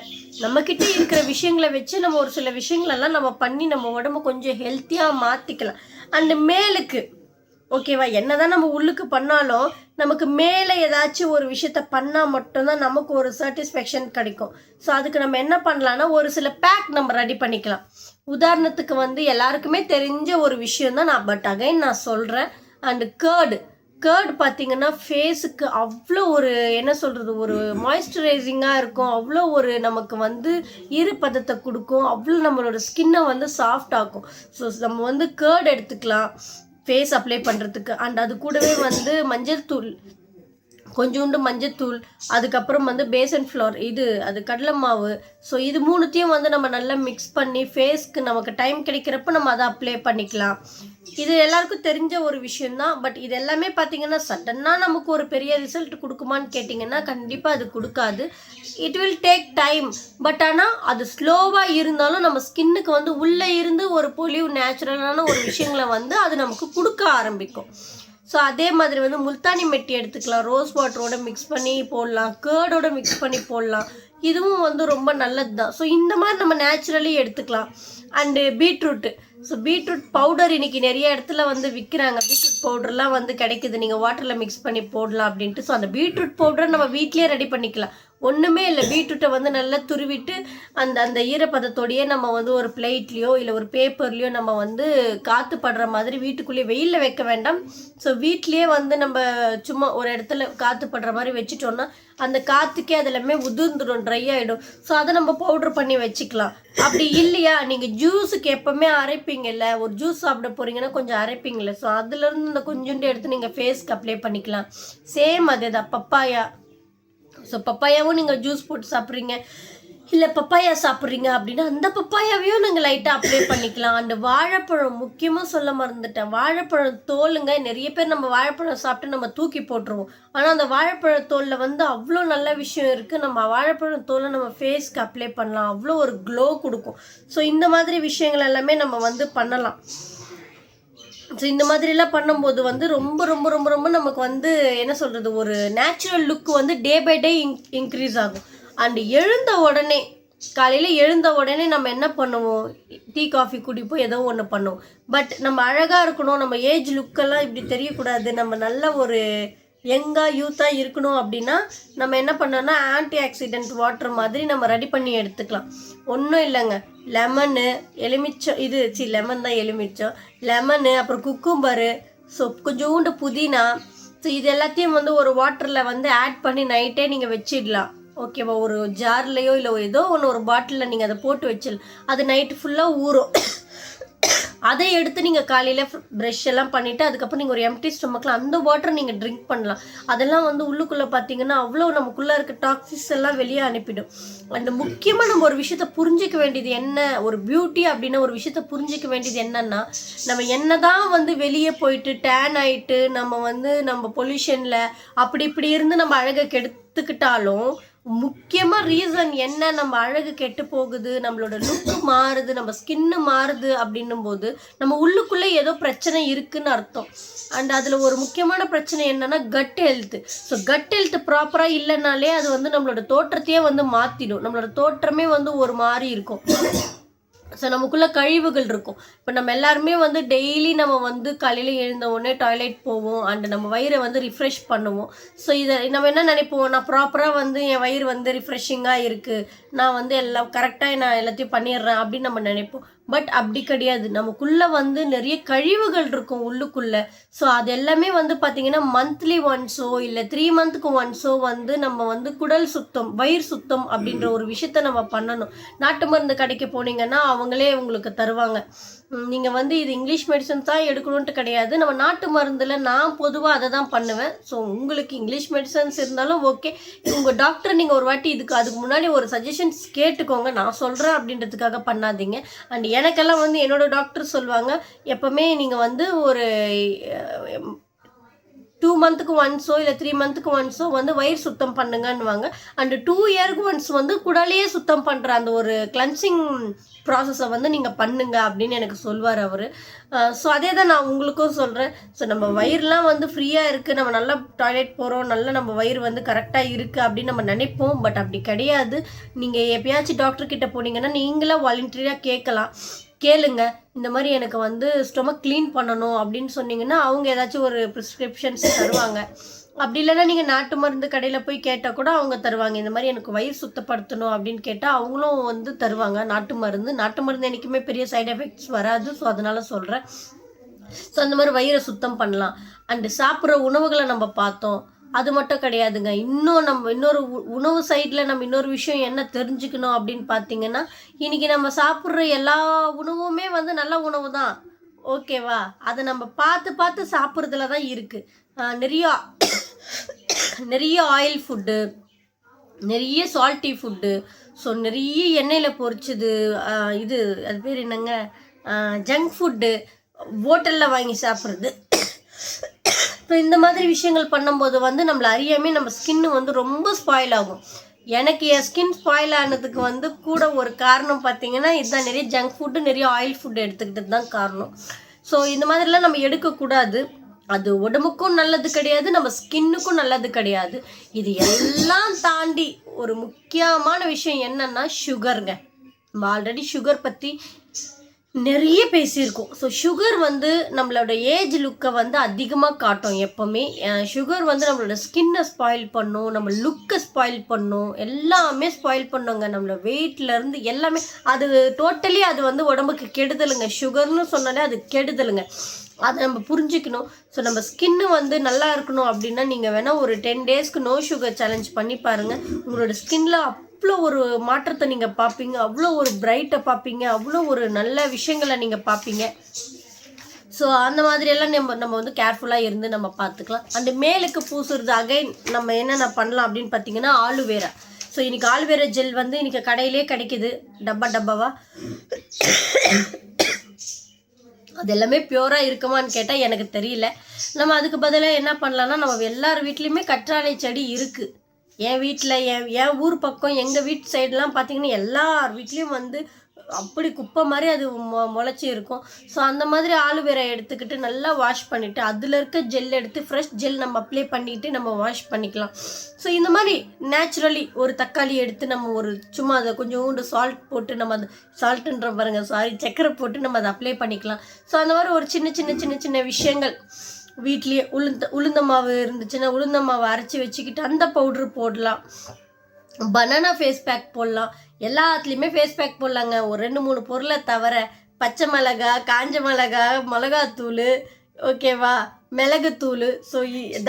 நம்மக்கிட்ட இருக்கிற விஷயங்களை வச்சு நம்ம ஒரு சில விஷயங்களெல்லாம் நம்ம பண்ணி நம்ம உடம்பு கொஞ்சம் ஹெல்த்தியாக மாற்றிக்கலாம். அண்டு மேலுக்கு ஓகேவா, என்னதான் நம்ம உள்ளுக்கு பண்ணாலும் நமக்கு மேலே ஏதாச்சும் ஒரு விஷயத்த பண்ணால் மட்டும்தான் நமக்கு ஒரு சாட்டிஸ்ஃபேக்ஷன் கிடைக்கும். ஸோ அதுக்கு நம்ம என்ன பண்ணலான்னா ஒரு சில பேக் நம்ம ரெடி பண்ணிக்கலாம். உதாரணத்துக்கு வந்து எல்லாருக்குமே தெரிஞ்ச ஒரு விஷயம் தான் பட் அகைன் நான் சொல்கிறேன். அண்டு கேர்டு பார்த்தீங்கன்னா ஃபேஸுக்கு அவ்வளோ ஒரு என்ன சொல்கிறது, ஒரு மாய்ஸ்சரைசிங்காக இருக்கும். அவ்வளோ ஒரு நமக்கு வந்து ஈரப்பதத்தை கொடுக்கும். அவ்வளோ நம்மளோட ஸ்கின்னை வந்து சாஃப்ட் ஆக்கும். ஸோ நம்ம வந்து கேர்டு எடுத்துக்கலாம் ஃபேஸ் அப்ளை பண்ணுறதுக்கு. அண்ட் அது கூடவே வந்து மஞ்சள் தூள், கொஞ்சோண்டு மஞ்சத்தூள், அதுக்கப்புறம் வந்து பேசன் ஃப்ளோர், அது கடலை மாவு. ஸோ இது 3த்தையும் வந்து நம்ம நல்லா மிக்ஸ் பண்ணி ஃபேஸ்க்கு நமக்கு டைம் கிடைக்கிறப்ப நம்ம அதை அப்ளை பண்ணிக்கலாம். இது எல்லாருக்கும் தெரிஞ்ச ஒரு விஷயந்தான். பட் இது எல்லாமே பார்த்தீங்கன்னா சடனாக நமக்கு ஒரு பெரிய ரிசல்ட் கொடுக்குமான்னு கேட்டிங்கன்னா கண்டிப்பாக அது கொடுக்காது. It will take time. But ஆனால் அது ஸ்லோவாக இருந்தாலும் நம்ம ஸ்கின்னுக்கு வந்து உள்ளே இருந்து ஒரு பொலிவு நேச்சுரலான ஒரு விஷயங்களை வந்து அது நமக்கு கொடுக்க ஆரம்பிக்கும். ஸோ அதே மாதிரி வந்து முல்தானி மெட்டி எடுத்துக்கலாம், ரோஸ் வாட்டரோட மிக்ஸ் பண்ணி போடலாம், கேர்டோட மிக்ஸ் பண்ணி போடலாம். இதுவும் வந்து ரொம்ப நல்லது தான். ஸோ இந்த மாதிரி நம்ம நேச்சுரலி எடுத்துக்கலாம். அண்டு பீட்ரூட் பவுடர் இன்றைக்கி நிறைய இடத்துல வந்து விற்கிறாங்க. பீட்ரூட் பவுடர்லாம் வந்து கிடைக்குது, நீங்கள் வாட்டரில் மிக்ஸ் பண்ணி போடலாம் அப்படின்ட்டு. ஸோ அந்த பீட்ரூட் பவுடரை நம்ம வீட்லேயே ரெடி பண்ணிக்கலாம். ஒன்றுமே இல்லை, பீட்ரூட்டை வந்து நல்லா துருவிட்டு அந்த ஈரப்பதத்தோடையே நம்ம வந்து ஒரு பிளேட்லேயோ இல்லை ஒரு பேப்பர்லேயோ நம்ம வந்து காற்று படுற மாதிரி வீட்டுக்குள்ளேயே, வெயிலில் வைக்க வேண்டாம். ஸோ வீட்லேயே வந்து நம்ம சும்மா ஒரு இடத்துல காற்று படுற மாதிரி வச்சுட்டோன்னா அந்த காற்றுக்கே அதெல்லாமே உதிர்ந்துடும், ட்ரை ஆகிடும். ஸோ அதை நம்ம பவுட்ரு பண்ணி வச்சுக்கலாம். அப்படி இல்லையா, நீங்கள் ஜூஸுக்கு எப்போவுமே அரைப்பீங்கல்ல, ஒரு ஜூஸ் சாப்பிட போகிறீங்கன்னா கொஞ்சம் அரைப்பீங்கள்ல, ஸோ அதுலேருந்து இந்த கொஞ்சோண்டு எடுத்து நீங்கள் ஃபேஸ்க்கு அப்ளை பண்ணிக்கலாம். சேம் அதே தான் பப்பாயா. ஸோ பப்பாயாவும் நீங்கள் ஜூஸ் போட்டு சாப்பிட்றீங்க, இல்லை பப்பாயா சாப்பிட்றீங்க அப்படின்னா அந்த பப்பாயாவையும் நீங்கள் லைட்டாக அப்ளை பண்ணிக்கலாம். அண்டு வாழைப்பழம் முக்கியமாக சொல்ல மறந்துட்டேன். வாழைப்பழம் தோலுங்க, நிறைய பேர் நம்ம வாழைப்பழம் சாப்பிட்டு நம்ம தூக்கி போட்டுருவோம். ஆனால் அந்த வாழைப்பழ தோலில் வந்து அவ்வளோ நல்ல விஷயம் இருக்குது. நம்ம வாழைப்பழம் தோலை நம்ம ஃபேஸ்க்கு அப்ளை பண்ணலாம், அவ்வளோ ஒரு க்ளோ கொடுக்கும். ஸோ இந்த மாதிரி விஷயங்கள் எல்லாமே நம்ம வந்து பண்ணலாம். ஸோ இந்த மாதிரிலாம் பண்ணும்போது வந்து ரொம்ப ரொம்ப ரொம்ப ரொம்ப நமக்கு வந்து என்ன சொல்கிறது, ஒரு நேச்சுரல் லுக் வந்து டே பை டே இன்க்ரீஸ் ஆகும். அண்டு எழுந்த உடனே காலையில் எழுந்த உடனே நம்ம என்ன பண்ணுவோம், டீ காஃபி குடிப்போம், ஏதோ ஒன்று பண்ணுவோம். பட் நம்ம அழகாக இருக்கணும், நம்ம ஏஜ் லுக்கெல்லாம் இப்படி தெரியக்கூடாது, நம்ம நல்ல ஒரு யங்காக யூத்தாக இருக்கணும் அப்படின்னா நம்ம என்ன பண்ணோம்னா ஆன்டி ஆக்சிடென்ட் வாட்டர் மாதிரி நம்ம ரெடி பண்ணி எடுத்துக்கலாம். ஒன்றும் இல்லைங்க, லெமனு, எலுமிச்சம், லெமன் தான் எலுமிச்சம், லெமனு, அப்புறம் குக்கும்பரு, ஸோ கொஞ்சோண்டு புதினா, ஸோ இது எல்லாத்தையும் வந்து ஒரு வாட்டரில் வந்து ஆட் பண்ணி நைட்டே நீங்கள் வச்சிடலாம். ஓகேவா, ஒரு ஜார்லேயோ இல்லை ஏதோ ஒன்று ஒரு பாட்டிலில் நீங்கள் அதை போட்டு வச்சிடலாம். அது நைட்டு ஃபுல்லாக ஊறும். அதை எடுத்து நீங்கள் காலையில் ப்ரஷ் எல்லாம் பண்ணிவிட்டு அதுக்கப்புறம் நீங்கள் ஒரு எம்டி ஸ்டொமக்கில் அந்த வாட்டரை நீங்கள் ட்ரிங்க் பண்ணலாம். அதெல்லாம் வந்து உள்ளுக்குள்ளே பார்த்தீங்கன்னா அவ்வளோ நமக்குள்ளே இருக்க டாக்ஸிக்ஸ் எல்லாம் வெளியே அனுப்பிடும். அண்ட் முக்கியமாக நம்ம ஒரு விஷயத்த புரிஞ்சிக்க வேண்டியது என்ன, ஒரு பியூட்டி அப்படின்னு ஒரு விஷயத்த புரிஞ்சிக்க வேண்டியது என்னன்னா, நம்ம என்னதான் வந்து வெளியே போயிட்டு டேன் ஆகிட்டு நம்ம பொல்யூஷனில் அப்படி இப்படி இருந்து நம்ம அழகை கெடுத்துக்கிட்டாலும் முக்கியமாக ரீசன் என்ன, நம்ம அழகு கெட்டு போகுது, நம்மளோட லுக்கு மாறுது, நம்ம ஸ்கின்னு மாறுது அப்படின்னும் போது நம்ம உள்ளுக்குள்ளே ஏதோ பிரச்சனை இருக்குன்னு அர்த்தம். அண்ட் அதில் ஒரு முக்கியமான பிரச்சனை என்னன்னா cut health. So cut health ப்ராப்பராக இல்லைனாலே அது வந்து நம்மளோட தோற்றத்தையே வந்து மாற்றிடும். நம்மளோட தோற்றமே வந்து ஒரு மாதிரி இருக்கும். ஸோ நமக்குள்ளே கழிவுகள் இருக்கும். இப்போ நம்ம எல்லாருமே வந்து டெய்லி நம்ம வந்து காலையில் எழுந்த உடனே டாய்லெட் போவோம், அண்ட் நம்ம வயிறை வந்து ரிஃப்ரெஷ் பண்ணுவோம். ஸோ இதை நம்ம என்ன நினைப்போம், நான் ப்ராப்பராக வந்து என் வயிறு வந்து ரிஃப்ரெஷிங்காக இருக்குது, நான் வந்து எல்லாம் கரெக்டாக நான் எல்லாத்தையும் பண்ணிடுறேன் அப்படின்னு நம்ம நினைப்போம். பட் அப்படி கிடையாது. நமக்குள்ளே வந்து நிறைய கழிவுகள் இருக்கும் உள்ளுக்குள்ளே. ஸோ அது எல்லாமே வந்து பார்த்திங்கன்னா மந்த்லி ஒன்ஸோ இல்லை 3 மந்த்துக்கு ஒன்ஸோ வந்து நம்ம வந்து குடல் சுத்தம், வயிறு சுத்தம் அப்படின்ற ஒரு விஷயத்த நம்ம பண்ணணும். நாட்டு மருந்து கடைக்கு போனீங்கன்னா அவங்களே உங்களுக்கு தருவாங்க. நீங்கள் வந்து இது இங்கிலீஷ் மெடிசன்ஸ் தான் எடுக்கணுன்ட்டு கிடையாது. நம்ம நாட்டு மருந்தில் நான் பொதுவாக அதை தான் பண்ணுவேன். ஸோ உங்களுக்கு இங்கிலீஷ் மெடிசன்ஸ் இருந்தாலும் ஓகே, உங்கள் டாக்டர் நீங்கள் ஒரு வாட்டி அதுக்கு முன்னாடி ஒரு சஜஷன்ஸ் கேட்டுக்கோங்க. நான் சொல்கிறேன் அப்படின்றதுக்காக பண்ணாதீங்க. அண்ட் எனக்கெல்லாம் வந்து என்னோடய டாக்டர் சொல்லுவாங்க, எப்போவுமே நீங்கள் வந்து ஒரு 2 மந்த்துக்கு ஒன்ஸோ இல்லை 3 மந்த்துக்கு ஒன்ஸோ வந்து வயிறு சுத்தம் பண்ணுங்கன்னுவாங்க. அண்டு 2 இயருக்கு ஒன்ஸ் வந்து குடலையே சுத்தம் பண்ணுற அந்த ஒரு கிளன்சிங் ப்ராசஸை வந்து நீங்கள் பண்ணுங்க அப்படின்னு எனக்கு சொல்வார் அவர். ஸோ அதே தான் நான் உங்களுக்கும் சொல்கிறேன். ஸோ நம்ம வயிறுலாம் வந்து ஃப்ரீயாக இருக்குது, நம்ம நல்லா டாய்லெட் போகிறோம், நல்லா நம்ம வயிறு வந்து கரெக்டாக இருக்குது அப்படின்னு நம்ம நினைப்போம். பட் அப்படி கிடையாது. நீங்கள் எப்பயாச்சும் டாக்டர்கிட்ட போனீங்கன்னா நீங்களாக வாலண்டரியாக கேளுங்க, இந்த மாதிரி எனக்கு வந்து ஸ்டொமக் க்ளீன் பண்ணணும் அப்படின்னு சொன்னீங்கன்னா அவங்க ஏதாச்சும் ஒரு ப்ரிஸ்கிரிப்ஷன்ஸ் தருவாங்க. அப்படி இல்லைன்னா நீங்கள் நாட்டு மருந்து கடையில் போய் கேட்டால் கூட அவங்க தருவாங்க. இந்த மாதிரி எனக்கு வயிறு சுத்தப்படுத்தணும் அப்படின்னு கேட்டால் அவங்களும் வந்து தருவாங்க நாட்டு மருந்து என்றைக்குமே பெரிய சைடு எஃபெக்ட்ஸ் வராது. ஸோ அதனால சொல்கிறேன். ஸோ அந்த மாதிரி வயிறை சுத்தம் பண்ணலாம். அண்டு சாப்பிட்ற உணவுகளை நம்ம பார்த்தோம். அது மட்டும் கிடையாதுங்க, நம்ம இன்னொரு உணவு சைடில் நம்ம இன்னொரு விஷயம் என்ன தெரிஞ்சுக்கணும் அப்படின்னு பார்த்தீங்கன்னா, இன்றைக்கி நம்ம சாப்பிட்ற எல்லா உணவுமே வந்து நல்ல உணவு தான், ஓகேவா? அதை நம்ம பார்த்து சாப்பிட்றதுல தான் இருக்குது. நிறைய ஆயில் ஃபுட்டு, நிறைய சால்ட்டி ஃபுட்டு, ஸோ நிறைய எண்ணெயில் பொரிச்சது, அது பேர் என்னங்க, ஜங்க் ஃபுட்டு, ஹோட்டலில் வாங்கி சாப்பிட்றது. ஸோ இந்த மாதிரி விஷயங்கள் பண்ணும்போது வந்து நம்மளை அறியாமே நம்ம ஸ்கின்னு வந்து ரொம்ப ஸ்பாயில் ஆகும். எனக்கு என் ஸ்கின் ஸ்பாயில் ஆனதுக்கு வந்து கூட ஒரு காரணம் பார்த்தீங்கன்னா இதுதான், நிறைய ஜங்க் ஃபுட்டு, நிறைய ஆயில் ஃபுட்டு எடுத்துக்கிட்டது தான் காரணம். ஸோ இந்த மாதிரிலாம் நம்ம எடுக்கக்கூடாது. அது உடம்புக்கும் நல்லது கிடையாது, நம்ம ஸ்கின்னுக்கும் நல்லது கிடையாது. இது எல்லாம் தாண்டி ஒரு முக்கியமான விஷயம் என்னன்னா சுகருங்க. நம்ம ஆல்ரெடி சுகர் பற்றி நிறைய பேசியிருக்கோம். ஸோ சுகர் வந்து நம்மளோட ஏஜ் லுக்கை வந்து அதிகமாக காட்டும். எப்போவுமே சுகர் வந்து நம்மளோட ஸ்கின்னை ஸ்பாயில் பண்ணும், நம்ம லுக்கை ஸ்பாயில் பண்ணும், எல்லாமே ஸ்பாயில் பண்ணுங்க. நம்மளோட வெயிட்லேருந்து எல்லாமே அது டோட்டலி அது வந்து உடம்புக்கு கெடுதலுங்க. சுகர்னு சொன்னாலே அது கெடுதலுங்க. அதை நம்ம புரிஞ்சுக்கணும். ஸோ நம்ம ஸ்கின்னு வந்து நல்லா இருக்கணும் அப்படின்னா நீங்கள் வேணால் ஒரு 10 டேஸ்க்கு நோ சுகர் சேலஞ்ச் பண்ணி பாருங்கள். உங்களோட ஸ்கின்ல அவ்வளோ ஒரு மாற்றத்தை நீங்கள் பார்ப்பீங்க, அவ்வளோ ஒரு பிரைட்டை பார்ப்பீங்க, அவ்வளோ ஒரு நல்ல விஷயங்களை நீங்கள் பார்ப்பீங்க. ஸோ அந்த மாதிரியெல்லாம் நம்ம வந்து கேர்ஃபுல்லாக இருந்து நம்ம பார்த்துக்கலாம். அந்த மேலுக்கு பூசுறது அகைன் நம்ம என்னென்ன பண்ணலாம் அப்படின்னு பார்த்தீங்கன்னா ஆலுவேரா. ஸோ இன்றைக்கி ஆலுவேரா ஜெல் வந்து இன்றைக்கி கடையிலே கிடைக்கிது, டப்பாவா. அது எல்லாமே பியூராக இருக்குமான்னு கேட்டால் எனக்கு தெரியல. நம்ம அதுக்கு பதிலாக என்ன பண்ணலான்னா, நம்ம எல்லார் வீட்லேயுமே கற்றாழை செடி இருக்குது. என் வீட்டில் என் ஊர் பக்கம் எங்கள் வீட்டு சைடெலாம் பார்த்திங்கன்னா எல்லார் வீட்லேயும் வந்து அப்படி குப்பை மாதிரி அது முளைச்சி இருக்கும். ஸோ அந்த மாதிரி ஆலுவேரா எடுத்துக்கிட்டு நல்லா வாஷ் பண்ணிவிட்டு அதில் இருக்க ஜெல் எடுத்து ஃப்ரெஷ் ஜெல் நம்ம அப்ளை பண்ணிவிட்டு நம்ம வாஷ் பண்ணிக்கலாம். ஸோ இந்த மாதிரி நேச்சுரலி ஒரு தக்காளி எடுத்து நம்ம ஒரு சும்மா அதை கொஞ்சோண்டு சால்ட் போட்டு நம்ம அது சால்ட்டுன்ற பாருங்க சர்க்கரை போட்டு நம்ம அதை அப்ளை பண்ணிக்கலாம். ஸோ அந்த மாதிரி ஒரு சின்ன சின்ன சின்ன சின்ன விஷயங்கள் வீட்லேயே உளுந்த மாவு இருந்துச்சுன்னா உளுந்த மாவை அரைச்சி வச்சுக்கிட்டு அந்த பவுட்ரு போடலாம். பனானா ஃபேஸ் பேக் போடலாம். எல்லாத்துலேயுமே ஃபேஸ் பேக் போடலாங்க. ஒரு 2-3 பொருளை தவிர பச்சை மிளகா, காஞ்ச மிளகா, மிளகாத்தூள், ஓகேவா, மிளகுத்தூள், ஸோ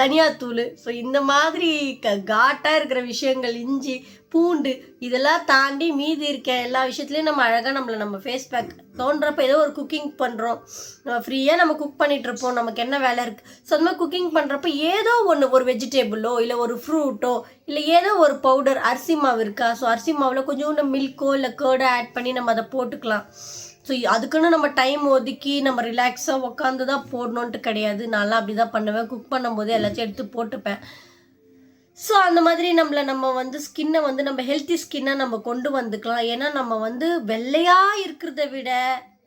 தனியாத்தூள், ஸோ இந்த மாதிரி காட்டாக இருக்கிற விஷயங்கள், இஞ்சி பூண்டு, இதெல்லாம் தாண்டி மீதி இருக்க எல்லா விஷயத்துலையும் நம்ம அழகாக நம்ம ஃபேஸ் பேக் தோன்றப்போ ஏதோ ஒரு குக்கிங் பண்ணுறோம், நம்ம ஃப்ரீயாக நம்ம குக் பண்ணிகிட்ருப்போம், நமக்கு என்ன வேலை இருக்குது. ஸோ அந்த மாதிரி குக்கிங் பண்ணுறப்போ ஏதோ ஒன்று ஒரு வெஜிடேபிளோ இல்லை ஒரு ஃப்ரூட்டோ இல்லை ஏதோ ஒரு பவுடர், அரிசி மாவு இருக்கா, ஸோ அரிசி மாவில் கொஞ்சோண்டு மில்க்கோ இல்லை கேர்டோ ஆட் பண்ணி நம்ம அதை போட்டுக்கலாம். ஸோ அதுக்குன்னு நம்ம டைம் ஒதுக்கி நம்ம ரிலாக்ஸாக உட்காந்து தான் போடணுன்ட்டு கிடையாது. நான்லாம் அப்படி தான் பண்ணுவேன். குக் பண்ணும்போது எல்லாத்தையும் எடுத்து போட்டுப்பேன். ஸோ அந்த மாதிரி நம்ம ஸ்கின்னை நம்ம ஹெல்த்தி ஸ்கின்னாக நம்ம கொண்டு வந்துக்கலாம். ஏன்னா நம்ம வெள்ளையாக இருக்கிறத விட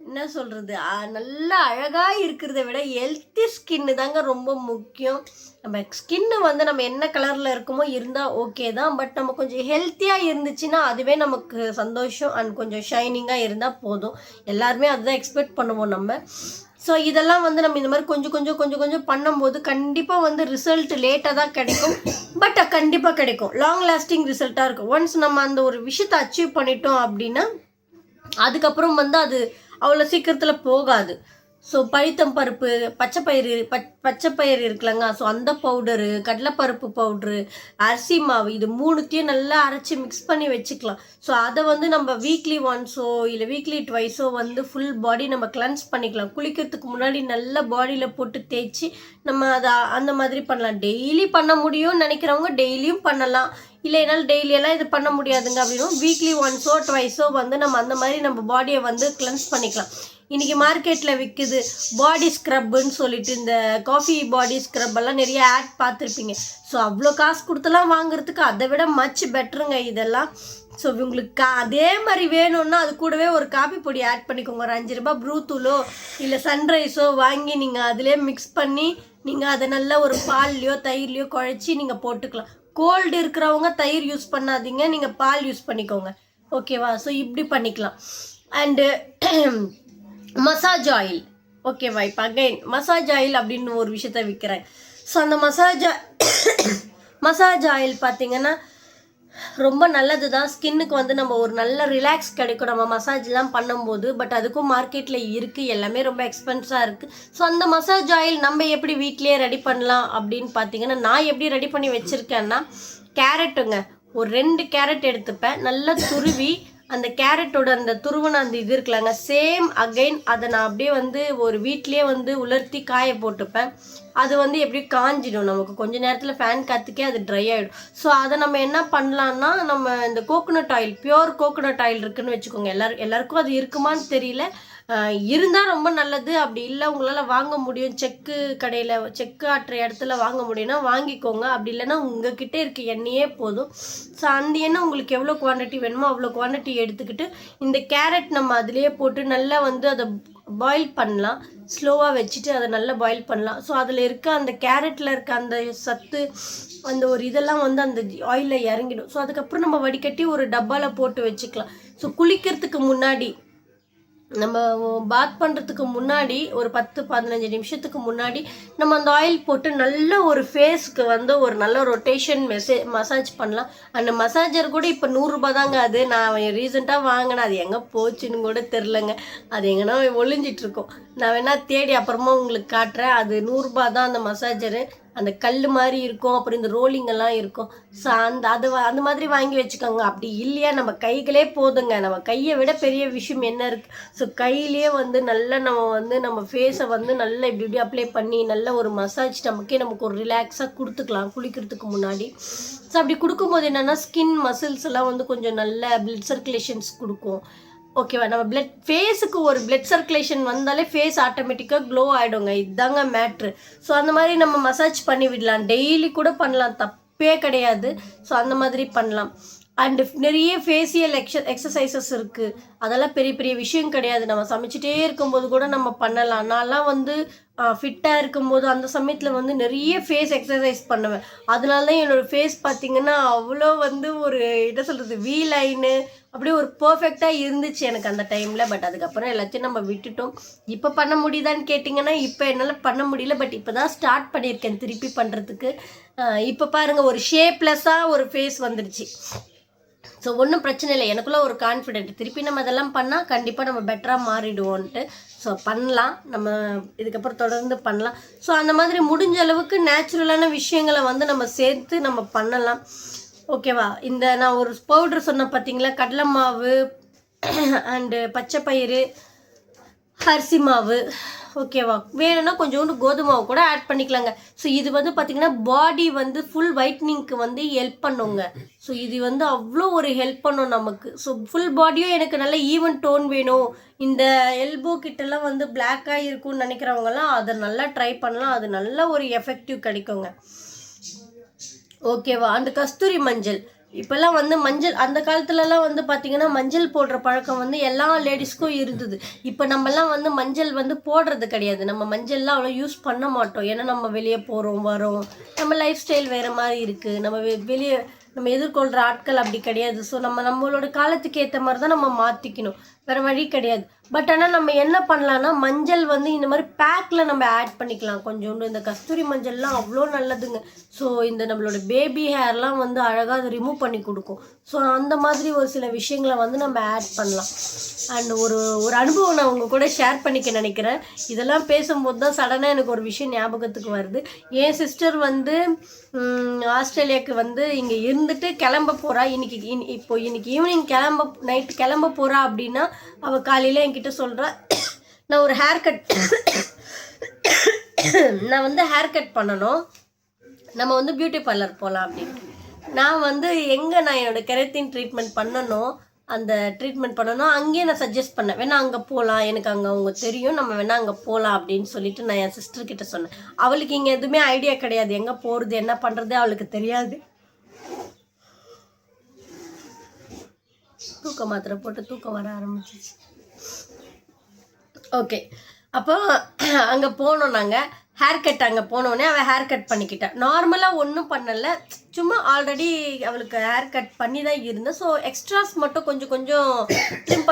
என்ன சொல்கிறது, நல்லா அழகாக இருக்கிறத விட ஹெல்த்தி ஸ்கின்னு தாங்க ரொம்ப முக்கியம். நம்ம ஸ்கின்னு நம்ம என்ன கலரில் இருக்குமோ இருந்தால் ஓகே தான். பட் நம்ம கொஞ்சம் ஹெல்த்தியாக இருந்துச்சுன்னா அதுவே நமக்கு சந்தோஷம் அண்ட் கொஞ்சம் ஷைனிங்காக இருந்தால் போதும். எல்லாருமே அதுதான் எக்ஸ்பெக்ட் பண்ணுவோம் நம்ம. ஸோ இதெல்லாம் நம்ம இந்த மாதிரி கொஞ்சம் பண்ணும்போது கண்டிப்பாக ரிசல்ட் லேட்டாக தான் கிடைக்கும். பட் கண்டிப்பாக கிடைக்கும். லாங் லாஸ்டிங் ரிசல்ட்டாக இருக்கும். ஒன்ஸ் நம்ம அந்த ஒரு விஷயத்தை அச்சீவ் பண்ணிட்டோம் அப்படின்னா அதுக்கப்புறம் அது அவ்வளோ சீக்கிரத்தில் போகாது. ஸோ பைத்தம் பருப்பு, பச்சைப்பயிறு இருக்குல்லங்க, ஸோ அந்த பவுடரு, கடலைப்பருப்பு பவுட்ரு, அரிசி மாவு, இது 3த்தையும் நல்லா அரைச்சி மிக்ஸ் பண்ணி வச்சுக்கலாம். ஸோ அதை நம்ம வீக்லி ஒன்ஸோ இல்லை வீக்லி ட்வைஸோ ஃபுல் பாடி நம்ம கிளென்ஸ் பண்ணிக்கலாம். குளிக்கிறதுக்கு முன்னாடி நல்லா பாடியில் போட்டு தேய்ச்சி நம்ம அதை அந்த மாதிரி பண்ணலாம். டெய்லி பண்ண முடியும்னு நினைக்கிறவங்க டெய்லியும் பண்ணலாம். இல்லை என்னால் டெய்லியெல்லாம் இது பண்ண முடியாதுங்க அப்படின்னா வீக்லி ஒன்ஸோ ட்வைஸோ நம்ம அந்த மாதிரி நம்ம பாடியை கிளென்ஸ் பண்ணிக்கலாம். இன்றைக்கி மார்க்கெட்டில் விற்குது பாடி ஸ்க்ரப்புன்னு சொல்லிட்டு, இந்த காஃபி பாடி ஸ்க்ரப் எல்லாம் நிறைய ஆட் பார்த்துருப்பீங்க. ஸோ அவ்வளோ காசு கொடுத்தலாம் வாங்குறதுக்கு அதை விட மச் பெட்டருங்க இதெல்லாம். ஸோ உங்களுக்கு அதே மாதிரி வேணும்னா அது கூடவே ஒரு காபி பொடி ஆட் பண்ணிக்கோங்க. ஒரு 5 ரூபாய் ப்ரூ தூளோ இல்லை சன்ரைஸோ வாங்கி நீங்கள் அதிலே மிக்ஸ் பண்ணி நீங்கள் அதை நல்லா ஒரு பால்லையோ தயிர்லையோ குழச்சி நீங்கள் போட்டுக்கலாம். கோல்டு இருக்கிறவங்க தயிர் யூஸ் பண்ணாதீங்க, நீங்கள் பால் யூஸ் பண்ணிக்கோங்க, ஓகேவா. ஸோ இப்படி பண்ணிக்கலாம். அண்டு மசாஜ் ஆயில், ஓகேவா. இப்போ அகைன் மசாஜ் ஆயில் அப்படின்னு ஒரு விஷயத்த விற்கிறேன். ஸோ அந்த மசாஜ் ஆயில் பார்த்தீங்கன்னா ரொம்ப நல்லது தான். ஸ்கின்னுக்கு நம்ம ஒரு நல்ல ரிலாக்ஸ் கிடைக்கும் நம்ம மசாஜ்லாம் பண்ணும்போது. பட் அதுக்கும் மார்க்கெட்டில் இருக்குது, எல்லாமே ரொம்ப எக்ஸ்பென்ஸாக இருக்குது. ஸோ அந்த மசாஜ் ஆயில் நம்ம எப்படி வீட்லேயே ரெடி பண்ணலாம் அப்படின்னு பார்த்தீங்கன்னா, நான் எப்படி ரெடி பண்ணி வச்சுருக்கேன்னா, கேரட்டுங்க, ஒரு 2 கேரட் எடுத்துப்பேன், நல்லா துருவி அந்த கேரட்டோட அந்த துருவன அந்த இது இருக்கலாங்க, சேம் அகைன் அதை நான் அப்படியே ஒரு வீட்லேயே உலர்த்தி காய போட்டுப்பேன். அது எப்படி காஞ்சிடும், நமக்கு கொஞ்சம் நேரத்தில் ஃபேன் காற்றுக்கே அது ட்ரை ஆகிடும். ஸோ அதை நம்ம என்ன பண்ணலான்னா, நம்ம இந்த coconut oil, pure coconut oil இருக்குதுன்னு வச்சுக்கோங்க. எல்லாருக்கும் அது இருக்குமான்னு தெரியல, இருந்தால் ரொம்ப நல்லது. அப்படி இல்லை உங்களால் வாங்க முடியும், செக்கு கடையில் செக்கு ஆட்டுற இடத்துல வாங்க முடியும்னா வாங்கிக்கோங்க. அப்படி இல்லைன்னா உங்ககிட்ட இருக்க எண்ணெயே போதும். ஸோ அந்த எண்ணெய் உங்களுக்கு எவ்வளோ குவான்டிட்டி வேணுமோ அவ்வளோ குவான்டிட்டி எடுத்துக்கிட்டு இந்த கேரட் நம்ம அதிலே போட்டு நல்லா அதை பாயில் பண்ணலாம். ஸ்லோவாக வச்சுட்டு அதை நல்லா பாயில் பண்ணலாம். ஸோ அதில் இருக்க அந்த கேரட்டில் இருக்க அந்த சத்து, அந்த ஒரு இதெல்லாம் அந்த ஆயிலில் இறங்கிடும். ஸோ அதுக்கப்புறம் நம்ம வடிகட்டி ஒரு டப்பாவில் போட்டு வச்சுக்கலாம். ஸோ குளிக்கிறதுக்கு முன்னாடி, நம்ம பாத் பண்ணுறதுக்கு முன்னாடி ஒரு 10-15 நிமிஷத்துக்கு முன்னாடி நம்ம அந்த ஆயில் போட்டு நல்ல ஒரு ஃபேஸ்க்கு ஒரு நல்ல ரொட்டேஷன் மசாஜ் பண்ணலாம். அந்த மசாஜர் கூட இப்போ 100 ரூபாய் தாங்க. அது நான் ரீசெண்டாக வாங்கினேன், அது எங்கே போச்சுன்னு கூட தெரிலங்க, அது எங்கன்னா ஒளிஞ்சிட்ருக்கோம். நான் வேணால் தேடி அப்புறமா உங்களுக்கு காட்டுறேன். அது 100 ரூபாய் தான் அந்த மசாஜரு. அந்த கல் மாதிரி இருக்கும், அப்புறம் இந்த ரோலிங் எல்லாம் இருக்கும். ஸோ அந்த மாதிரி வாங்கி வச்சுக்கோங்க. அப்படி இல்லையா நம்ம கைகளே போதுங்க. நம்ம கையை விட பெரிய விஷயம் என்ன இருக்குது. ஸோ கையிலே நல்லா நம்ம ஃபேஸை நல்லா இப்படி அப்ளை பண்ணி நல்ல ஒரு மசாஜ் நமக்கு ஒரு ரிலாக்ஸாக கொடுத்துக்கலாம் குளிக்கிறதுக்கு முன்னாடி. ஸோ அப்படி கொடுக்கும்போது என்னென்னா ஸ்கின் மசில்ஸ் எல்லாம் கொஞ்சம் நல்ல பிளட் சர்க்குலேஷன்ஸ் கொடுக்கும், ஓகேவா. நம்ம ஃபேஸுக்கு ஒரு பிளட் சர்க்குலேஷன் வந்தாலே ஃபேஸ் ஆட்டோமேட்டிக்காக க்ளோ ஆகிடுங்க. இதுதாங்க மேட்ரு. ஸோ அந்த மாதிரி நம்ம மசாஜ் பண்ணி விடலாம், டெய்லி கூட பண்ணலாம், தப்பே கிடையாது. ஸோ அந்த மாதிரி பண்ணலாம். அண்ட் நிறைய ஃபேஷியல் எக்ஸசைசஸ் இருக்குது. அதெல்லாம் பெரிய பெரிய விஷயம் கிடையாது. நம்ம சமைச்சிட்டே இருக்கும்போது கூட நம்ம பண்ணலாம். நான்லாம் வந்து ஃபிட்டாக இருக்கும்போது அந்த சமயத்தில் வந்து நிறைய ஃபேஸ் எக்ஸசைஸ் பண்ணுவேன். அதனால தான் என்னோடய ஃபேஸ் பார்த்திங்கன்னா அவ்வளோ வந்து ஒரு என்ன சொல்கிறது வி லைனு அப்படியே ஒரு பர்ஃபெக்டாக இருந்துச்சு எனக்கு அந்த டைமில். பட் அதுக்கப்புறம் எல்லாத்தையும் நம்ம விட்டுட்டோம். இப்போ பண்ண முடியுதான்னு கேட்டிங்கன்னா இப்போ என்னால் பண்ண முடியல. பட் இப்போ தான் ஸ்டார்ட் பண்ணியிருக்கேன் திருப்பி பண்ணுறதுக்கு. இப்போ பாருங்கள் ஒரு ஷேப்லெஸ்ஸாக ஒரு ஃபேஸ் வந்துடுச்சு. ஸோ ஒன்றும் பிரச்சனை இல்லை. எனக்குள்ளே ஒரு கான்ஃபிடென்ட் திருப்பி நம்ம அதெல்லாம் பண்ணால் கண்டிப்பாக நம்ம பெட்டராக மாறிடுவோன்ட்டு. ஸோ பண்ணலாம், நம்ம இதுக்கப்புறம் தொடர்ந்து பண்ணலாம். ஸோ அந்த மாதிரி முடிஞ்ச அளவுக்கு நேச்சுரலான விஷயங்களை வந்து நம்ம சேர்த்து நம்ம பண்ணலாம். ஓகேவா? இந்த நான் ஒரு பவுட்ரு சொன்னேன் பார்த்தீங்களா, கடலை மாவு அண்டு பச்சை பயிறு, அரிசி மாவு, ஓகேவா? வேணும்னா கொஞ்சோண்டு கோதுமை மாவு கூட ஆட் பண்ணிக்கலாங்க. ஸோ இது வந்து பார்த்திங்கன்னா பாடி வந்து ஃபுல் ஒயிட்னிங்க்கு வந்து ஹெல்ப் பண்ணுங்க. ஸோ இது வந்து அவ்வளோ ஒரு ஹெல்ப் பண்ணும் நமக்கு. ஸோ ஃபுல் பாடியும் எனக்கு நல்ல ஈவன் டோன் வேணும், இந்த எல்போ கிட்டலாம் வந்து பிளாக்காக இருக்கும்னு நினைக்கிறவங்கலாம் அதை நல்லா ட்ரை பண்ணலாம். அது நல்ல ஒரு எஃபெக்டிவ் கிடைக்குங்க. ஓகேவா? அந்த கஸ்தூரி மஞ்சள் இப்போல்லாம் வந்து மஞ்சள் அந்த காலத்துலலாம் வந்து பார்த்திங்கன்னா மஞ்சள் போடுற பழக்கம் வந்து எல்லா லேடிஸ்க்கும் இருந்தது. இப்போ நம்மலாம் வந்து மஞ்சள் வந்து போடுறது கிடையாது. நம்ம மஞ்சள்லாம் அவ்வளோ யூஸ் பண்ண மாட்டோம். ஏன்னா நம்ம வெளியே போகிறோம் வரோம், நம்ம லைஃப் ஸ்டைல் வேறு மாதிரி இருக்குது, நம்ம வெளியே நம்ம எதிர்கொள்கிற ஆட்கள் அப்படி கிடையாது. ஸோ நம்மளோட காலத்துக்கு ஏற்ற மாதிரி தான் நம்ம மாற்றிக்கணும், வேறு வழி கிடையாது. பட் ஆனால் நம்ம என்ன பண்ணலான்னா மஞ்சள் வந்து இந்த மாதிரி பேக்கில் நம்ம ஆட் பண்ணிக்கலாம் கொஞ்சோண்டு. இந்த கஸ்தூரி மஞ்சள்லாம் அவ்வளோ நல்லதுங்க. ஸோ இந்த நம்மளோட பேபி ஹேர்லாம் வந்து அழகாக அதை ரிமூவ் பண்ணி கொடுக்கும். ஸோ அந்த மாதிரி ஒரு சில விஷயங்களை வந்து நம்ம ஆட் பண்ணலாம். அண்ட் ஒரு அனுபவம் நான் உங்கள் கூட ஷேர் பண்ணிக்க நினைக்கிறேன். இதெல்லாம் பேசும்போது தான் சடனாக எனக்கு ஒரு விஷயம் ஞாபகத்துக்கு வருது. என் சிஸ்டர் வந்து ஆஸ்திரேலியாவுக்கு வந்து இங்கே இருந்துட்டு கிளம்ப போகிறா. இன்னைக்கு ஈவினிங் நைட்டு கிளம்ப போகிறா அப்படின்னா அவள் காலையில் என்கிட்ட சொல்கிறா, நான் ஒரு ஹேர் கட் பண்ணணும், நம்ம வந்து பியூட்டி பார்லர் போகலாம் அப்படின்ட்டு. நான் வந்து நான் என்னோடய கெரட்டின் ட்ரீட்மெண்ட் பண்ணணும், அந்த ட்ரீட்மெண்ட் பண்ணணும் அங்கேயே நான் சஜஸ்ட் பண்ணேன், வேணா அங்கே போகலாம், எனக்கு அங்கே அவங்க தெரியும், நம்ம வேணா அங்கே போகலாம் அப்படின்னு சொல்லிட்டு நான் என் சிஸ்டர்கிட்ட சொன்னேன். அவளுக்கு இங்கே எதுவுமே ஐடியா கிடையாது, எங்கே போகிறது என்ன பண்ணுறது அவளுக்கு தெரியாது. தூக்க மாத்திரை போட்டு தூக்கம் வர ஆரம்பிச்சிச்சு. ஓகே, அப்போ அங்கே போனோம் நாங்கள். ஹேர் கட் அங்கே போனோடனே அவள் ஹேர் கட் பண்ணிக்கிட்டாள். நார்மலாக ஒன்றும் பண்ணலை, சும்மா ஆல்ரெடி அவளுக்கு ஹேர் கட் பண்ணி தான் இருந்தேன். ஸோ எக்ஸ்ட்ராஸ் மட்டும் கொஞ்சம் ட்ரிம்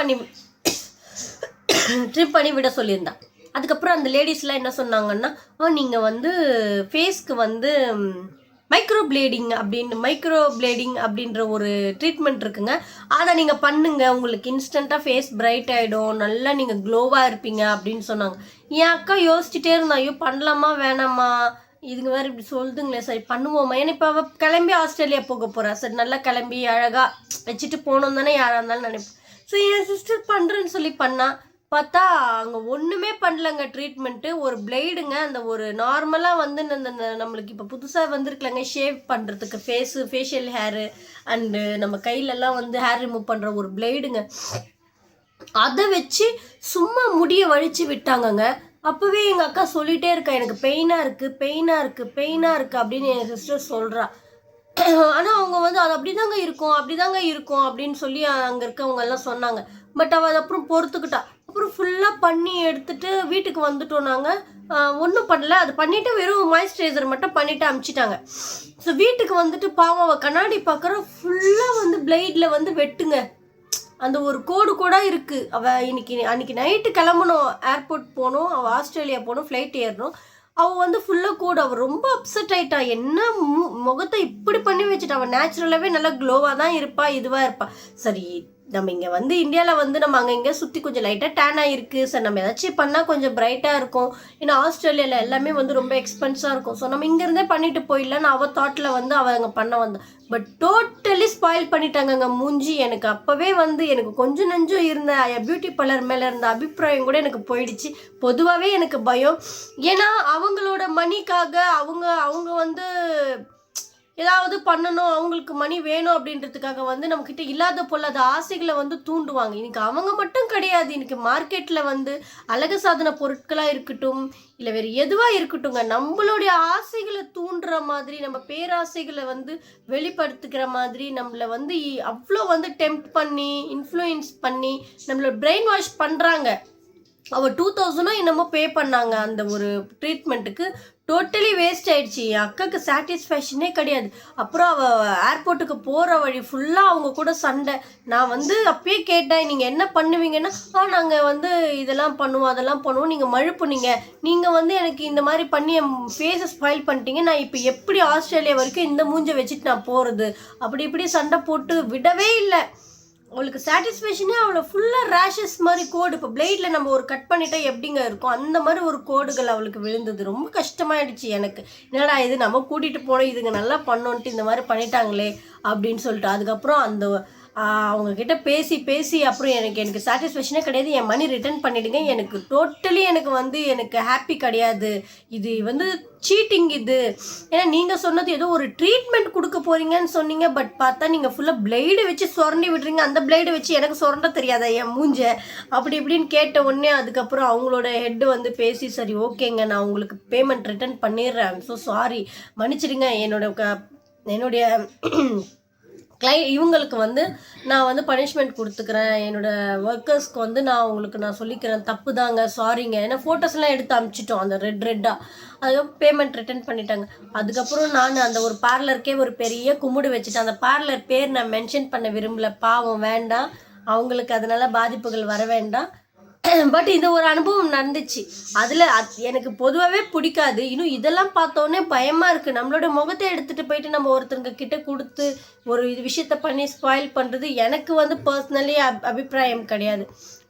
பண்ணி விட சொல்லியிருந்தான். அதுக்கப்புறம் அந்த லேடிஸ்லாம் என்ன சொன்னாங்கன்னா, நீங்கள் வந்து ஃபேஸ்க்கு வந்து மைக்ரோ பிளேடிங் அப்படின்ற ஒரு ட்ரீட்மெண்ட் இருக்குங்க, அதை நீங்கள் பண்ணுங்க, உங்களுக்கு இன்ஸ்டண்ட்டாக ஃபேஸ் பிரைட் ஆகிடும், நல்லா நீங்கள் க்ளோவாக இருப்பீங்க அப்படின்னு சொன்னாங்க. என் அக்கா யோசிச்சுட்டே இருந்தா, ஐயோ பண்ணலாமா வேணாமா, இதுங்க வேறு இப்படி சொல்லுதுங்களே, சரி பண்ணுவோமா. ஏன்னா இப்போ அவள் கிளம்பி ஆஸ்திரேலியா போக போகிறா. சரி நல்லா கிளம்பி அழகாக வச்சுட்டு போகணும் தானே யாராக இருந்தாலும் நினைப்பேன். ஸோ என் சிஸ்டர் பண்ணுறேன்னு சொல்லி பண்ணா, பார்த்தா அங்கே ஒன்றுமே பண்ணலங்க ட்ரீட்மெண்ட்டு. ஒரு பிளேடுங்க, அந்த ஒரு நார்மலாக வந்து இந்த நம்மளுக்கு இப்போ புதுசாக வந்துருக்கலங்க ஷேவ் பண்ணுறதுக்கு ஃபேஷியல் ஹேரு அண்டு நம்ம கையிலலாம் வந்து ஹேர் ரிமூவ் பண்ணுற ஒரு பிளேடுங்க, அதை வச்சு சும்மா முடியை வழித்து விட்டாங்கங்க. அப்போவே எங்கள் அக்கா சொல்லிகிட்டே இருக்கா, எனக்கு பெயினாக இருக்குது அப்படின்னு என் சிஸ்டர் சொல்கிறா. ஆனால் அவங்க வந்து அது அப்படி தாங்க இருக்கும் அப்படின்னு சொல்லி அங்கே இருக்கவங்க எல்லாம் சொன்னாங்க. பட் அவள் அது அப்புறம் பொறுத்துக்கிட்டா. அப்புறம் ஃபுல்லாக பண்ணி எடுத்துகிட்டு வீட்டுக்கு வந்துட்டோம் நாங்கள். ஒன்றும் பண்ணல, அது பண்ணிவிட்டு வெறும் மாய்ஸ்சரைசர் மட்டும் பண்ணிவிட்டு அமுச்சிட்டாங்க. ஸோ வீட்டுக்கு வந்துட்டு பாவம் அவள் கண்ணாடி பார்க்குற ஃபுல்லாக வந்து பிளேடில் வந்து வெட்டுங்க, அந்த ஒரு கோடு இருக்குது. அவள் அன்றைக்கி நைட்டு கிளம்பணும், ஏர்போர்ட் போகணும், அவள் ஆஸ்திரேலியா போகணும், ஃப்ளைட் ஏறணும். அவள் வந்து ஃபுல்லாக கோடு. அவள் ரொம்ப அப்செட் ஆகிட்டா, என்ன முகத்தை இப்படி பண்ணி வச்சுட்டா. அவள் நேச்சுரலாகவே நல்லா க்ளோவாக தான் இதுவாக இருப்பா. சரி நம்ம இங்கே வந்து இந்தியாவில் வந்து நம்ம அங்கே இங்கே சுற்றி கொஞ்சம் லைட்டாக டேன் ஆகிருக்கு, சார் நம்ம ஏதாச்சும் பண்ணால் கொஞ்சம் பிரைட்டாக இருக்கும். ஏன்னா ஆஸ்திரேலியாவில் எல்லாமே வந்து ரொம்ப எக்ஸ்பென்ஸாக இருக்கும். ஸோ நம்ம இங்கேருந்தே பண்ணிட்டு போயிடலான்னு அவள் தாட்டில் வந்து அவள் அங்கே பண்ண வந்தான். பட் டோட்டலி ஸ்பாயில் பண்ணிட்டாங்கங்க மூஞ்சி. எனக்கு அப்போவே வந்து எனக்கு கொஞ்சம் நெஞ்சம் இருந்த பியூட்டி பார்லர் மேலே இருந்த அபிப்பிராயம் கூட எனக்கு போயிடுச்சு. பொதுவாகவே எனக்கு பயம். ஏன்னா அவங்களோட மணிக்காக அவங்க வந்து ஏதாவது பண்ணணும், அவங்களுக்கு மணி வேணும் அப்படின்றதுக்காக வந்து நம்மக்கிட்ட இல்லாத பொல்லாத ஆசைகளை வந்து தூண்டுவாங்க. இன்னைக்கு அவங்க மட்டும் கிடையாது. இன்னைக்கு மார்க்கெட்டில் வந்து அழகு சாதன பொருட்களாக இருக்கட்டும், இல்லை வேறு எதுவாக இருக்கட்டும்ங்க, நம்மளுடைய ஆசைகளை தூண்டுற மாதிரி, நம்ம பேராசைகளை வந்து வெளிப்படுத்துக்கிற மாதிரி நம்மளை வந்து அவ்வளோ வந்து டெம்ப்ட் பண்ணி, இன்ஃப்ளூயன்ஸ் பண்ணி, நம்மளை பிரெயின் வாஷ் பண்ணுறாங்க. அவள் 2000 என்னமோ பே பண்ணாங்க அந்த ஒரு ட்ரீட்மெண்ட்டுக்கு. டோட்டலி வேஸ்ட் ஆயிடுச்சு. என் அக்காவுக்கு சாட்டிஸ்ஃபேக்ஷனே கிடையாது. அப்புறம் அவள் ஏர்போர்ட்டுக்கு போகிற வழி ஃபுல்லாக அவங்க கூட சண்டை. நான் வந்து அப்பயே கேட்டேன், நீங்கள் என்ன பண்ணுவீங்கன்னா, நாங்கள் வந்து இதெல்லாம் பண்ணுவோம் அதெல்லாம் பண்ணுவோம், நீங்கள் மழுப்புனீங்க, நீங்கள் வந்து எனக்கு இந்த மாதிரி பண்ணி என் ஃபேஸை ஸ்பாயில் பண்ணிட்டீங்க, நான் இப்போ எப்படி ஆஸ்திரேலியா வரைக்கும் இந்த மூஞ்சை வச்சுட்டு நான் போகிறது, அப்படி இப்படி சண்டை போட்டு விடவே இல்லை. அவளுக்கு சாட்டிஸ்ஃபேக்ஷனே அவளை ஃபுல்லாக ரேஷஸ் மாதிரி கோடு. இப்போ பிளேடில் நம்ம ஒரு கட் பண்ணிட்டா எப்படிங்க இருக்கும், அந்த மாதிரி ஒரு கோடுகள் அவளுக்கு விழுந்தது. ரொம்ப கஷ்டமாயிடுச்சு எனக்கு. என்னடா இது, நம்ம கூட்டிகிட்டு போனோம், இதுங்க நல்லா பண்ணோன்ட்டு இந்த மாதிரி பண்ணிட்டாங்களே அப்படின்னு சொல்லிட்டு. அதுக்கப்புறம் அந்த அவங்கக்கிட்ட பேசி அப்புறம் எனக்கு சாட்டிஸ்ஃபேக்ஷனே கிடையாது, என் மணி ரிட்டர்ன் பண்ணிவிடுங்க, எனக்கு டோட்டலி எனக்கு ஹாப்பி கிடையாது, இது வந்து சீட்டிங் இது. ஏன்னா நீங்கள் சொன்னது ஏதோ ஒரு ட்ரீட்மெண்ட் கொடுக்க போகிறீங்கன்னு சொன்னீங்க, பட் பார்த்தா நீங்கள் ஃபுல்லாக பிளேடு வச்சு சுரண்டி விடுறீங்க. அந்த பிளேடு வச்சு எனக்கு சுரண்ட தெரியாதா என் மூஞ்ச, அப்படி இப்படின்னு கேட்ட உடனே அதுக்கப்புறம் அவங்களோட ஹெட்டு வந்து பேசி, சரி ஓகேங்க நான் உங்களுக்கு பேமெண்ட் ரிட்டர்ன் பண்ணிடுறேன், ஸோ சாரி மன்னிச்சிடுங்க, என்னுடைய இவங்களுக்கு வந்து நான் வந்து பனிஷ்மெண்ட் கொடுத்துக்கிறேன், என்னோடய ஒர்க்கர்ஸ்க்கு வந்து நான் சொல்லிக்கிறேன், தப்பு தாங்க, சாரிங்க. ஏன்னா ஃபோட்டோஸ்லாம் எடுத்து அனுப்பிச்சிட்டோம் அந்த ரெட்டாக. அதுக்கப்புறம் பேமெண்ட் ரிட்டர்ன் பண்ணிட்டாங்க. அதுக்கப்புறம் நான் அந்த ஒரு பார்லருக்கே ஒரு பெரிய கும்பிடு வச்சுட்டேன். அந்த பார்லர் பேர் நான் மென்ஷன் பண்ண விரும்பல, பாவம் வேண்டாம், அவங்களுக்கு அதனால பாதிப்புகள் வர வேண்டாம். பட் இது ஒரு அனுபவம் நடந்துச்சு. அதில் எனக்கு பொதுவாகவே பிடிக்காது. இன்னும் இதெல்லாம் பார்த்தோன்னே பயமாக இருக்குது. நம்மளோட முகத்தை எடுத்துகிட்டு போயிட்டு நம்ம ஒருத்தருங்க கிட்டே கொடுத்து ஒரு விஷயத்த பண்ணி ஸ்பாயில் பண்ணுறது எனக்கு வந்து பர்சனலி அபிப்பிராயம் கிடையாது.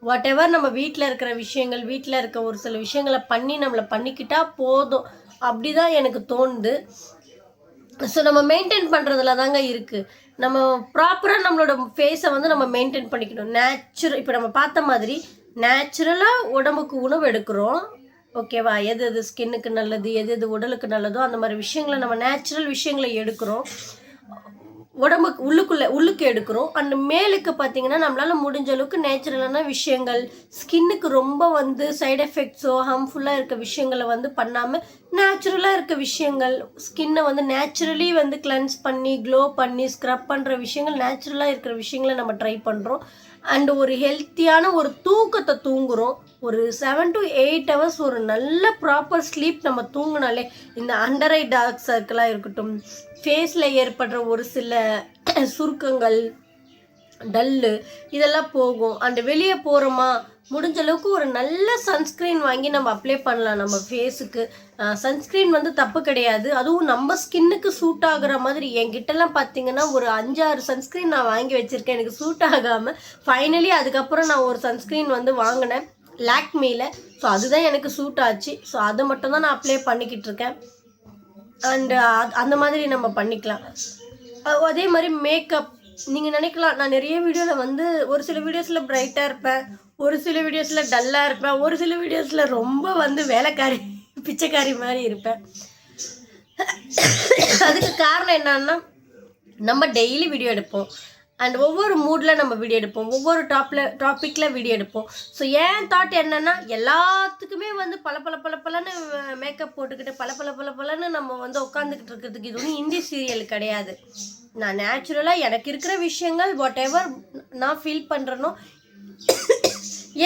வாட் எவர் நம்ம வீட்டில் இருக்கிற விஷயங்கள், வீட்டில் இருக்க ஒரு சில விஷயங்களை பண்ணி நம்மளை பண்ணிக்கிட்டால் போதும், அப்படி தான் எனக்கு தோணுது. ஸோ நம்ம மெயின்டைன் பண்ணுறதுல தாங்க இருக்குது. நம்ம ப்ராப்பராக நம்மளோட ஃபேஸை வந்து நம்ம மெயின்டைன் பண்ணிக்கணும். இப்போ நம்ம பார்த்த மாதிரி நேச்சுரலாக உடம்புக்கு உணவு எடுக்கிறோம், ஓகேவா? எது ஸ்கின்னுக்கு நல்லது, எது உடலுக்கு நல்லதோ அந்த மாதிரி விஷயங்களை நம்ம நேச்சுரல் விஷயங்களை எடுக்கிறோம். உடம்புக்கு உள்ளுக்கு எடுக்கிறோம். அந்த மேலுக்கு பார்த்தீங்கன்னா நம்மளால் முடிஞ்ச அளவுக்கு நேச்சுரலான விஷயங்கள், ஸ்கின்னுக்கு ரொம்ப வந்து சைடு எஃபெக்ட்ஸோ ஹார்ம்ஃபுல்லாக இருக்க விஷயங்களை வந்து பண்ணாமல் நேச்சுரலாக இருக்க விஷயங்கள், ஸ்கின்னை வந்து நேச்சுரலி வந்து கிளென்ஸ் பண்ணி க்ளோ பண்ணி ஸ்க்ரப் பண்ணுற விஷயங்கள், நேச்சுரலாக இருக்கிற விஷயங்களை நம்ம ட்ரை பண்ணுறோம். அண்டு ஒரு ஹெல்த்தியான ஒரு தூக்கத்தை தூங்குகிறோம். ஒரு 7 to 8 hours ஒரு நல்ல ப்ராப்பர் ஸ்லீப் நம்ம தூங்கினாலே இந்த அண்டர் ஐ டார்க் சர்க்கிளாக இருக்கட்டும், ஃபேஸில் ஏற்படுற ஒரு சில சுருக்கங்கள், டல்லு, இதெல்லாம் போகும். அண்டு வெளியே போகிறோமா, முடிஞ்ச அளவுக்கு ஒரு நல்ல சன்ஸ்க்ரீன் வாங்கி நம்ம அப்ளை பண்ணலாம் நம்ம ஃபேஸுக்கு. சன்ஸ்க்ரீன் வந்து தப்பு கிடையாது, அதுவும் நம்ம ஸ்கின்னுக்கு சூட் ஆகுற மாதிரி. என்கிட்டலாம் பார்த்தீங்கன்னா ஒரு 5-6 சன்ஸ்க்ரீன் நான் வாங்கி வச்சுருக்கேன், எனக்கு சூட் ஆகாமல். ஃபைனலி அதுக்கப்புறம் நான் ஒரு சன்ஸ்க்ரீன் வந்து வாங்கினேன் லாக்மியில். ஸோ அதுதான் எனக்கு சூட் ஆச்சு. ஸோ அதை மட்டும் தான் நான் அப்ளை பண்ணிக்கிட்டு இருக்கேன். அண்டு அந்த மாதிரி நம்ம பண்ணிக்கலாம். அதே மாதிரி மேக்கப், நீங்கள் நினைக்கலாம் நான் நிறைய வீடியோவில் வந்து ஒரு சில வீடியோஸில் பிரைட்டாக இருப்பேன், ஒரு சில வீடியோஸில் டல்லாக இருப்பேன், ஒரு சில வீடியோஸில் ரொம்ப வந்து வேலைக்காரி பிச்சைக்காரி மாதிரி இருப்பேன். அதுக்கு காரணம் என்னன்னா, நம்ம டெய்லி வீடியோ எடுப்போம் அண்ட் ஒவ்வொரு மூடில் நம்ம வீடியோ எடுப்போம், ஒவ்வொரு டாப்பிக்கில் வீடியோ எடுப்போம். ஸோ என் தாட் என்னென்னா, எல்லாத்துக்குமே வந்து பலன்னு மேக்கப் போட்டுக்கிட்டு பலன்னு நம்ம வந்து உட்காந்துக்கிட்டு இருக்கிறதுக்கு இது ஒன்றும் ஹிந்தி சீரியல் கிடையாது. நான் நேச்சுரலாக எனக்கு இருக்கிற விஷயங்கள் வாட் எவர் நான் ஃபீல் பண்ணுறேனோ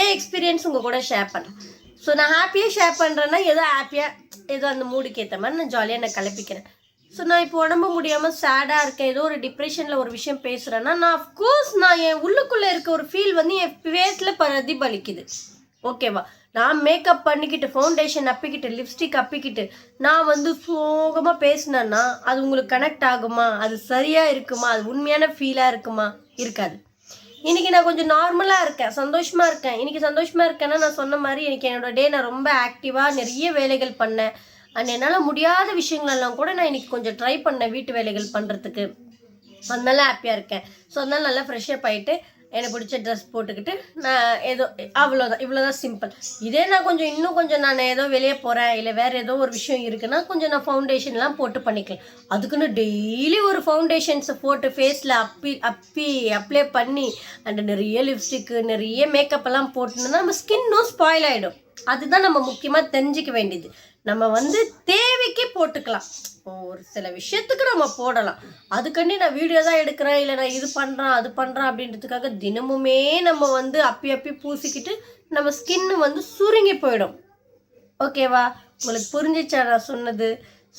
ஏன் எக்ஸ்பீரியன்ஸ் உங்கள் கூட ஷேர் பண்ணேன். ஸோ நான் ஹாப்பியாக ஷேர் பண்ணுறேன்னா ஏதோ அந்த மூடுக்கு ஏற்ற மாதிரி நான் ஜாலியாக நான் கிளப்பிக்கிறேன். ஸோ நான் இப்போ உடம்பு முடியாமல் சேடாக இருக்கேன், ஏதோ ஒரு டிப்ரெஷனில் ஒரு விஷயம் பேசுகிறேன்னா நான் அஃப்கோர்ஸ் நான் என் உள்ளுக்குள்ளே இருக்க ஒரு ஃபீல் வந்து என் ஃபேஸில் பிரதிபலிக்குது, ஓகேவா? நான் மேக்கப் பண்ணிக்கிட்டு, ஃபவுண்டேஷன் அப்பிக்கிட்டு, லிப்ஸ்டிக் அப்பிக்கிட்டு நான் வந்து சோகமாக பேசினேன்னா அது உங்களுக்கு கனெக்ட் ஆகுமா? அது சரியாக இருக்குமா? அது உண்மையான ஃபீலாக இருக்குமா? இருக்காது. இன்றைக்கி நான் கொஞ்சம் நார்மலாக இருக்கேன், சந்தோஷமாக இருக்கேன். இன்றைக்கி சந்தோஷமாக இருக்கேன்னா நான் சொன்ன மாதிரி இன்றைக்கி என்னோடய டே நான் ரொம்ப ஆக்டிவாக நிறைய வேலைகள் பண்ணேன். அண்ட் என்னால் முடியாத விஷயங்களெல்லாம் கூட நான் இன்றைக்கி கொஞ்சம் ட்ரை பண்ணேன் வீட்டு வேலைகள் பண்ணுறதுக்கு. அதனால ஹாப்பியாக இருக்கேன். ஸோ அதனால நல்லா ஃப்ரெஷ்ஷப் ஆகிட்டு எனக்கு பிடிச்ச ட்ரெஸ் போட்டுக்கிட்டு நான் ஏதோ இவ்வளோதான் சிம்பிள். இதே நான் இன்னும் கொஞ்சம் நான் ஏதோ வெளியே போகிறேன் இல்லை வேறு ஏதோ ஒரு விஷயம் இருக்குன்னா கொஞ்சம் நான் ஃபவுண்டேஷன்லாம் போட்டு பண்ணிக்கலாம். அதுக்குன்னு டெய்லி ஒரு ஃபவுண்டேஷன்ஸை போட்டு ஃபேஸில் அப்ளை பண்ணி அண்ட் நிறைய லிப்ஸ்டிக்கு நிறைய மேக்கப் போட்டுனா நம்ம ஸ்கின்னும் ஸ்பாயில் ஆகிடும். அதுதான் நம்ம முக்கியமாக தெரிஞ்சிக்க வேண்டியது. நம்ம தேவைக்கு போட்டுக்கலாம், ஒரு சில விஷயத்துக்கு நம்ம போடலாம். அதுக்காண்டி நான் வீடியோ தான் எடுக்கிறேன் இல்லை நான் இது பண்ணுறேன் அது பண்ணுறேன் அப்படின்றதுக்காக தினமுமே நம்ம அப்பி பூசிக்கிட்டு நம்ம ஸ்கின்னு சுருங்கி போயிடும். ஓகேவா? உங்களுக்கு புரிஞ்சிச்சா நான் சொன்னது?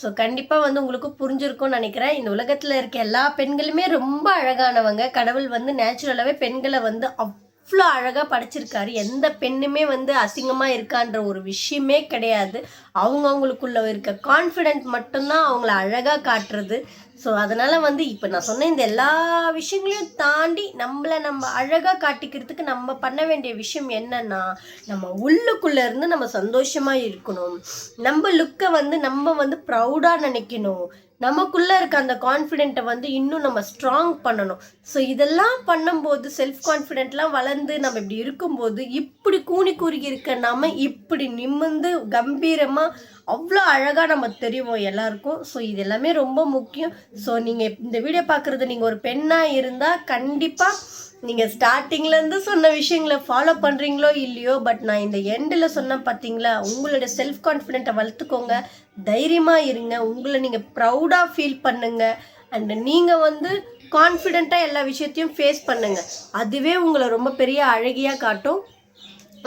ஸோ கண்டிப்பாக உங்களுக்கு புரிஞ்சிருக்கும்னு நினைக்கிறேன். இந்த உலகத்தில் இருக்க எல்லா பெண்களுமே ரொம்ப அழகானவங்க. கடவுள் நேச்சுரலாகவே பெண்களை அவ்வளோ அழகாக படைச்சிருக்காரு. எந்த பெண்ணுமே அசிங்கமாக இருக்கான்ற ஒரு விஷயமே கிடையாது. அவங்கவுங்களுக்குள்ள இருக்க கான்ஃபிடென்ட் மட்டும்தான் அவங்கள அழகாக காட்டுறது. ஸோ அதனால் இப்போ நான் சொன்ன இந்த எல்லா விஷயங்களையும் தாண்டி நம்ம அழகாக காட்டிக்கிறதுக்கு நம்ம பண்ண வேண்டிய விஷயம் என்னன்னா, நம்ம உள்ளுக்குள்ளே இருந்து நம்ம சந்தோஷமாக இருக்கணும். நம்ம லுக்கை நம்ம ப்ரௌடாக நினைக்கணும். நமக்குள்ளே இருக்க அந்த கான்ஃபிடென்ட்டை இன்னும் நம்ம ஸ்ட்ராங் பண்ணணும். ஸோ இதெல்லாம் பண்ணும்போது செல்ஃப் கான்ஃபிடென்ட்லாம் வளர்ந்து நம்ம இப்படி இருக்கும்போது இப்படி கூனி குறுகி இருக்க நாம இப்படி நிமிர்ந்து கம்பீரமாக அவ்வளோ அழகாக நம்ம தெரியும் எல்லாருக்கும். ஸோ இது எல்லாமே ரொம்ப முக்கியம். ஸோ நீங்கள் இந்த வீடியோ பார்க்குறது நீங்கள் ஒரு பெண்ணாக இருந்தால் கண்டிப்பாக நீங்கள் ஸ்டார்டிங்லேருந்து சொன்ன விஷயங்களை ஃபாலோ பண்ணுறீங்களோ இல்லையோ, பட் நான் இந்த எண்டில் சொன்னேன் பார்த்தீங்களா, உங்களுடைய செல்ஃப் கான்ஃபிடென்ட்டை வளர்த்துக்கோங்க, தைரியமாக இருங்க, உங்களை நீங்கள் ப்ரௌடாக ஃபீல் பண்ணுங்கள். அண்டு நீங்கள் கான்ஃபிடென்ட்டாக எல்லா விஷயத்தையும் ஃபேஸ் பண்ணுங்கள். அதுவே உங்களை ரொம்ப பெரிய அழகியாக காட்டும்.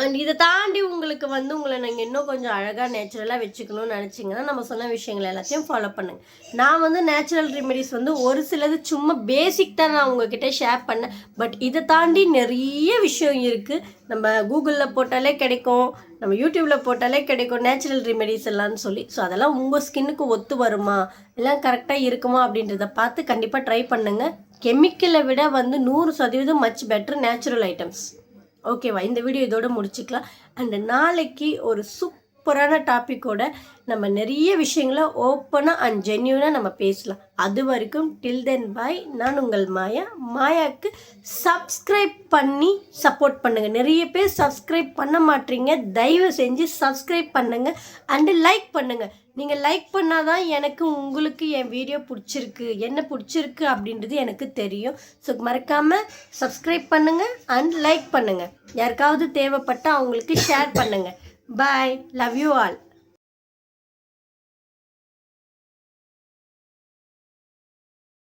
அண்ட் இதை தாண்டி உங்களுக்கு உங்களை நீங்கள் இன்னும் கொஞ்சம் அழகாக நேச்சுரலாக வச்சுக்கணும்னு நினச்சிங்கன்னா நம்ம சொன்ன விஷயங்கள் எல்லாத்தையும் ஃபாலோ பண்ணுங்கள். நான் நேச்சுரல் ரெமெடிஸ் ஒரு சிலது சும்மா பேசிக் தான் நான் உங்ககிட்ட ஷேர் பண்ணேன். பட் இதை தாண்டி நிறைய விஷயம் இருக்குது. நம்ம கூகுளில் போட்டாலே கிடைக்கும், நம்ம யூடியூப்பில் போட்டாலே கிடைக்கும் நேச்சுரல் ரெமெடிஸ் எல்லாம்னு சொல்லி. ஸோ அதெல்லாம் உங்கள் ஸ்கின்னுக்கு ஒத்து வருமா, எல்லாம் கரெக்டாக இருக்குமா அப்படின்றத பார்த்து கண்டிப்பாக ட்ரை பண்ணுங்கள். கெமிக்கலை விட 100% மச் பெட்டர் நேச்சுரல் ஐட்டம்ஸ். ஓகேவா? இந்த வீடியோ இதோட முடிச்சுக்கலாம். அண்ட் நாளைக்கு ஒரு சூப்பரான டாப்பிக்கோட நம்ம நிறைய விஷயங்களை ஓப்பனாக அண்ட் ஜென்யூனாக நம்ம பேசலாம். அது வரைக்கும் டில் தென் பாய். நான் உங்கள் மாயாவுக்கு சப்ஸ்கிரைப் பண்ணி சப்போர்ட் பண்ணுங்கள். நிறைய பேர் சப்ஸ்கிரைப் பண்ண மாட்டீங்க, தயவு செஞ்சு சப்ஸ்கிரைப் பண்ணுங்கள் அண்டு லைக் பண்ணுங்கள். நீங்கள் லைக் பண்ணால் தான் எனக்கு உங்களுக்கு என் வீடியோ பிடிச்சிருக்கு, என்ன பிடிச்சிருக்கு அப்படின்றது எனக்கு தெரியும். ஸோ மறக்காமல் சப்ஸ்கிரைப் பண்ணுங்கள் அண்ட் லைக் பண்ணுங்கள். யாருக்காவது தேவைப்பட்டால் அவங்களுக்கு ஷேர் பண்ணுங்கள். பாய், லவ் யூ ஆல்.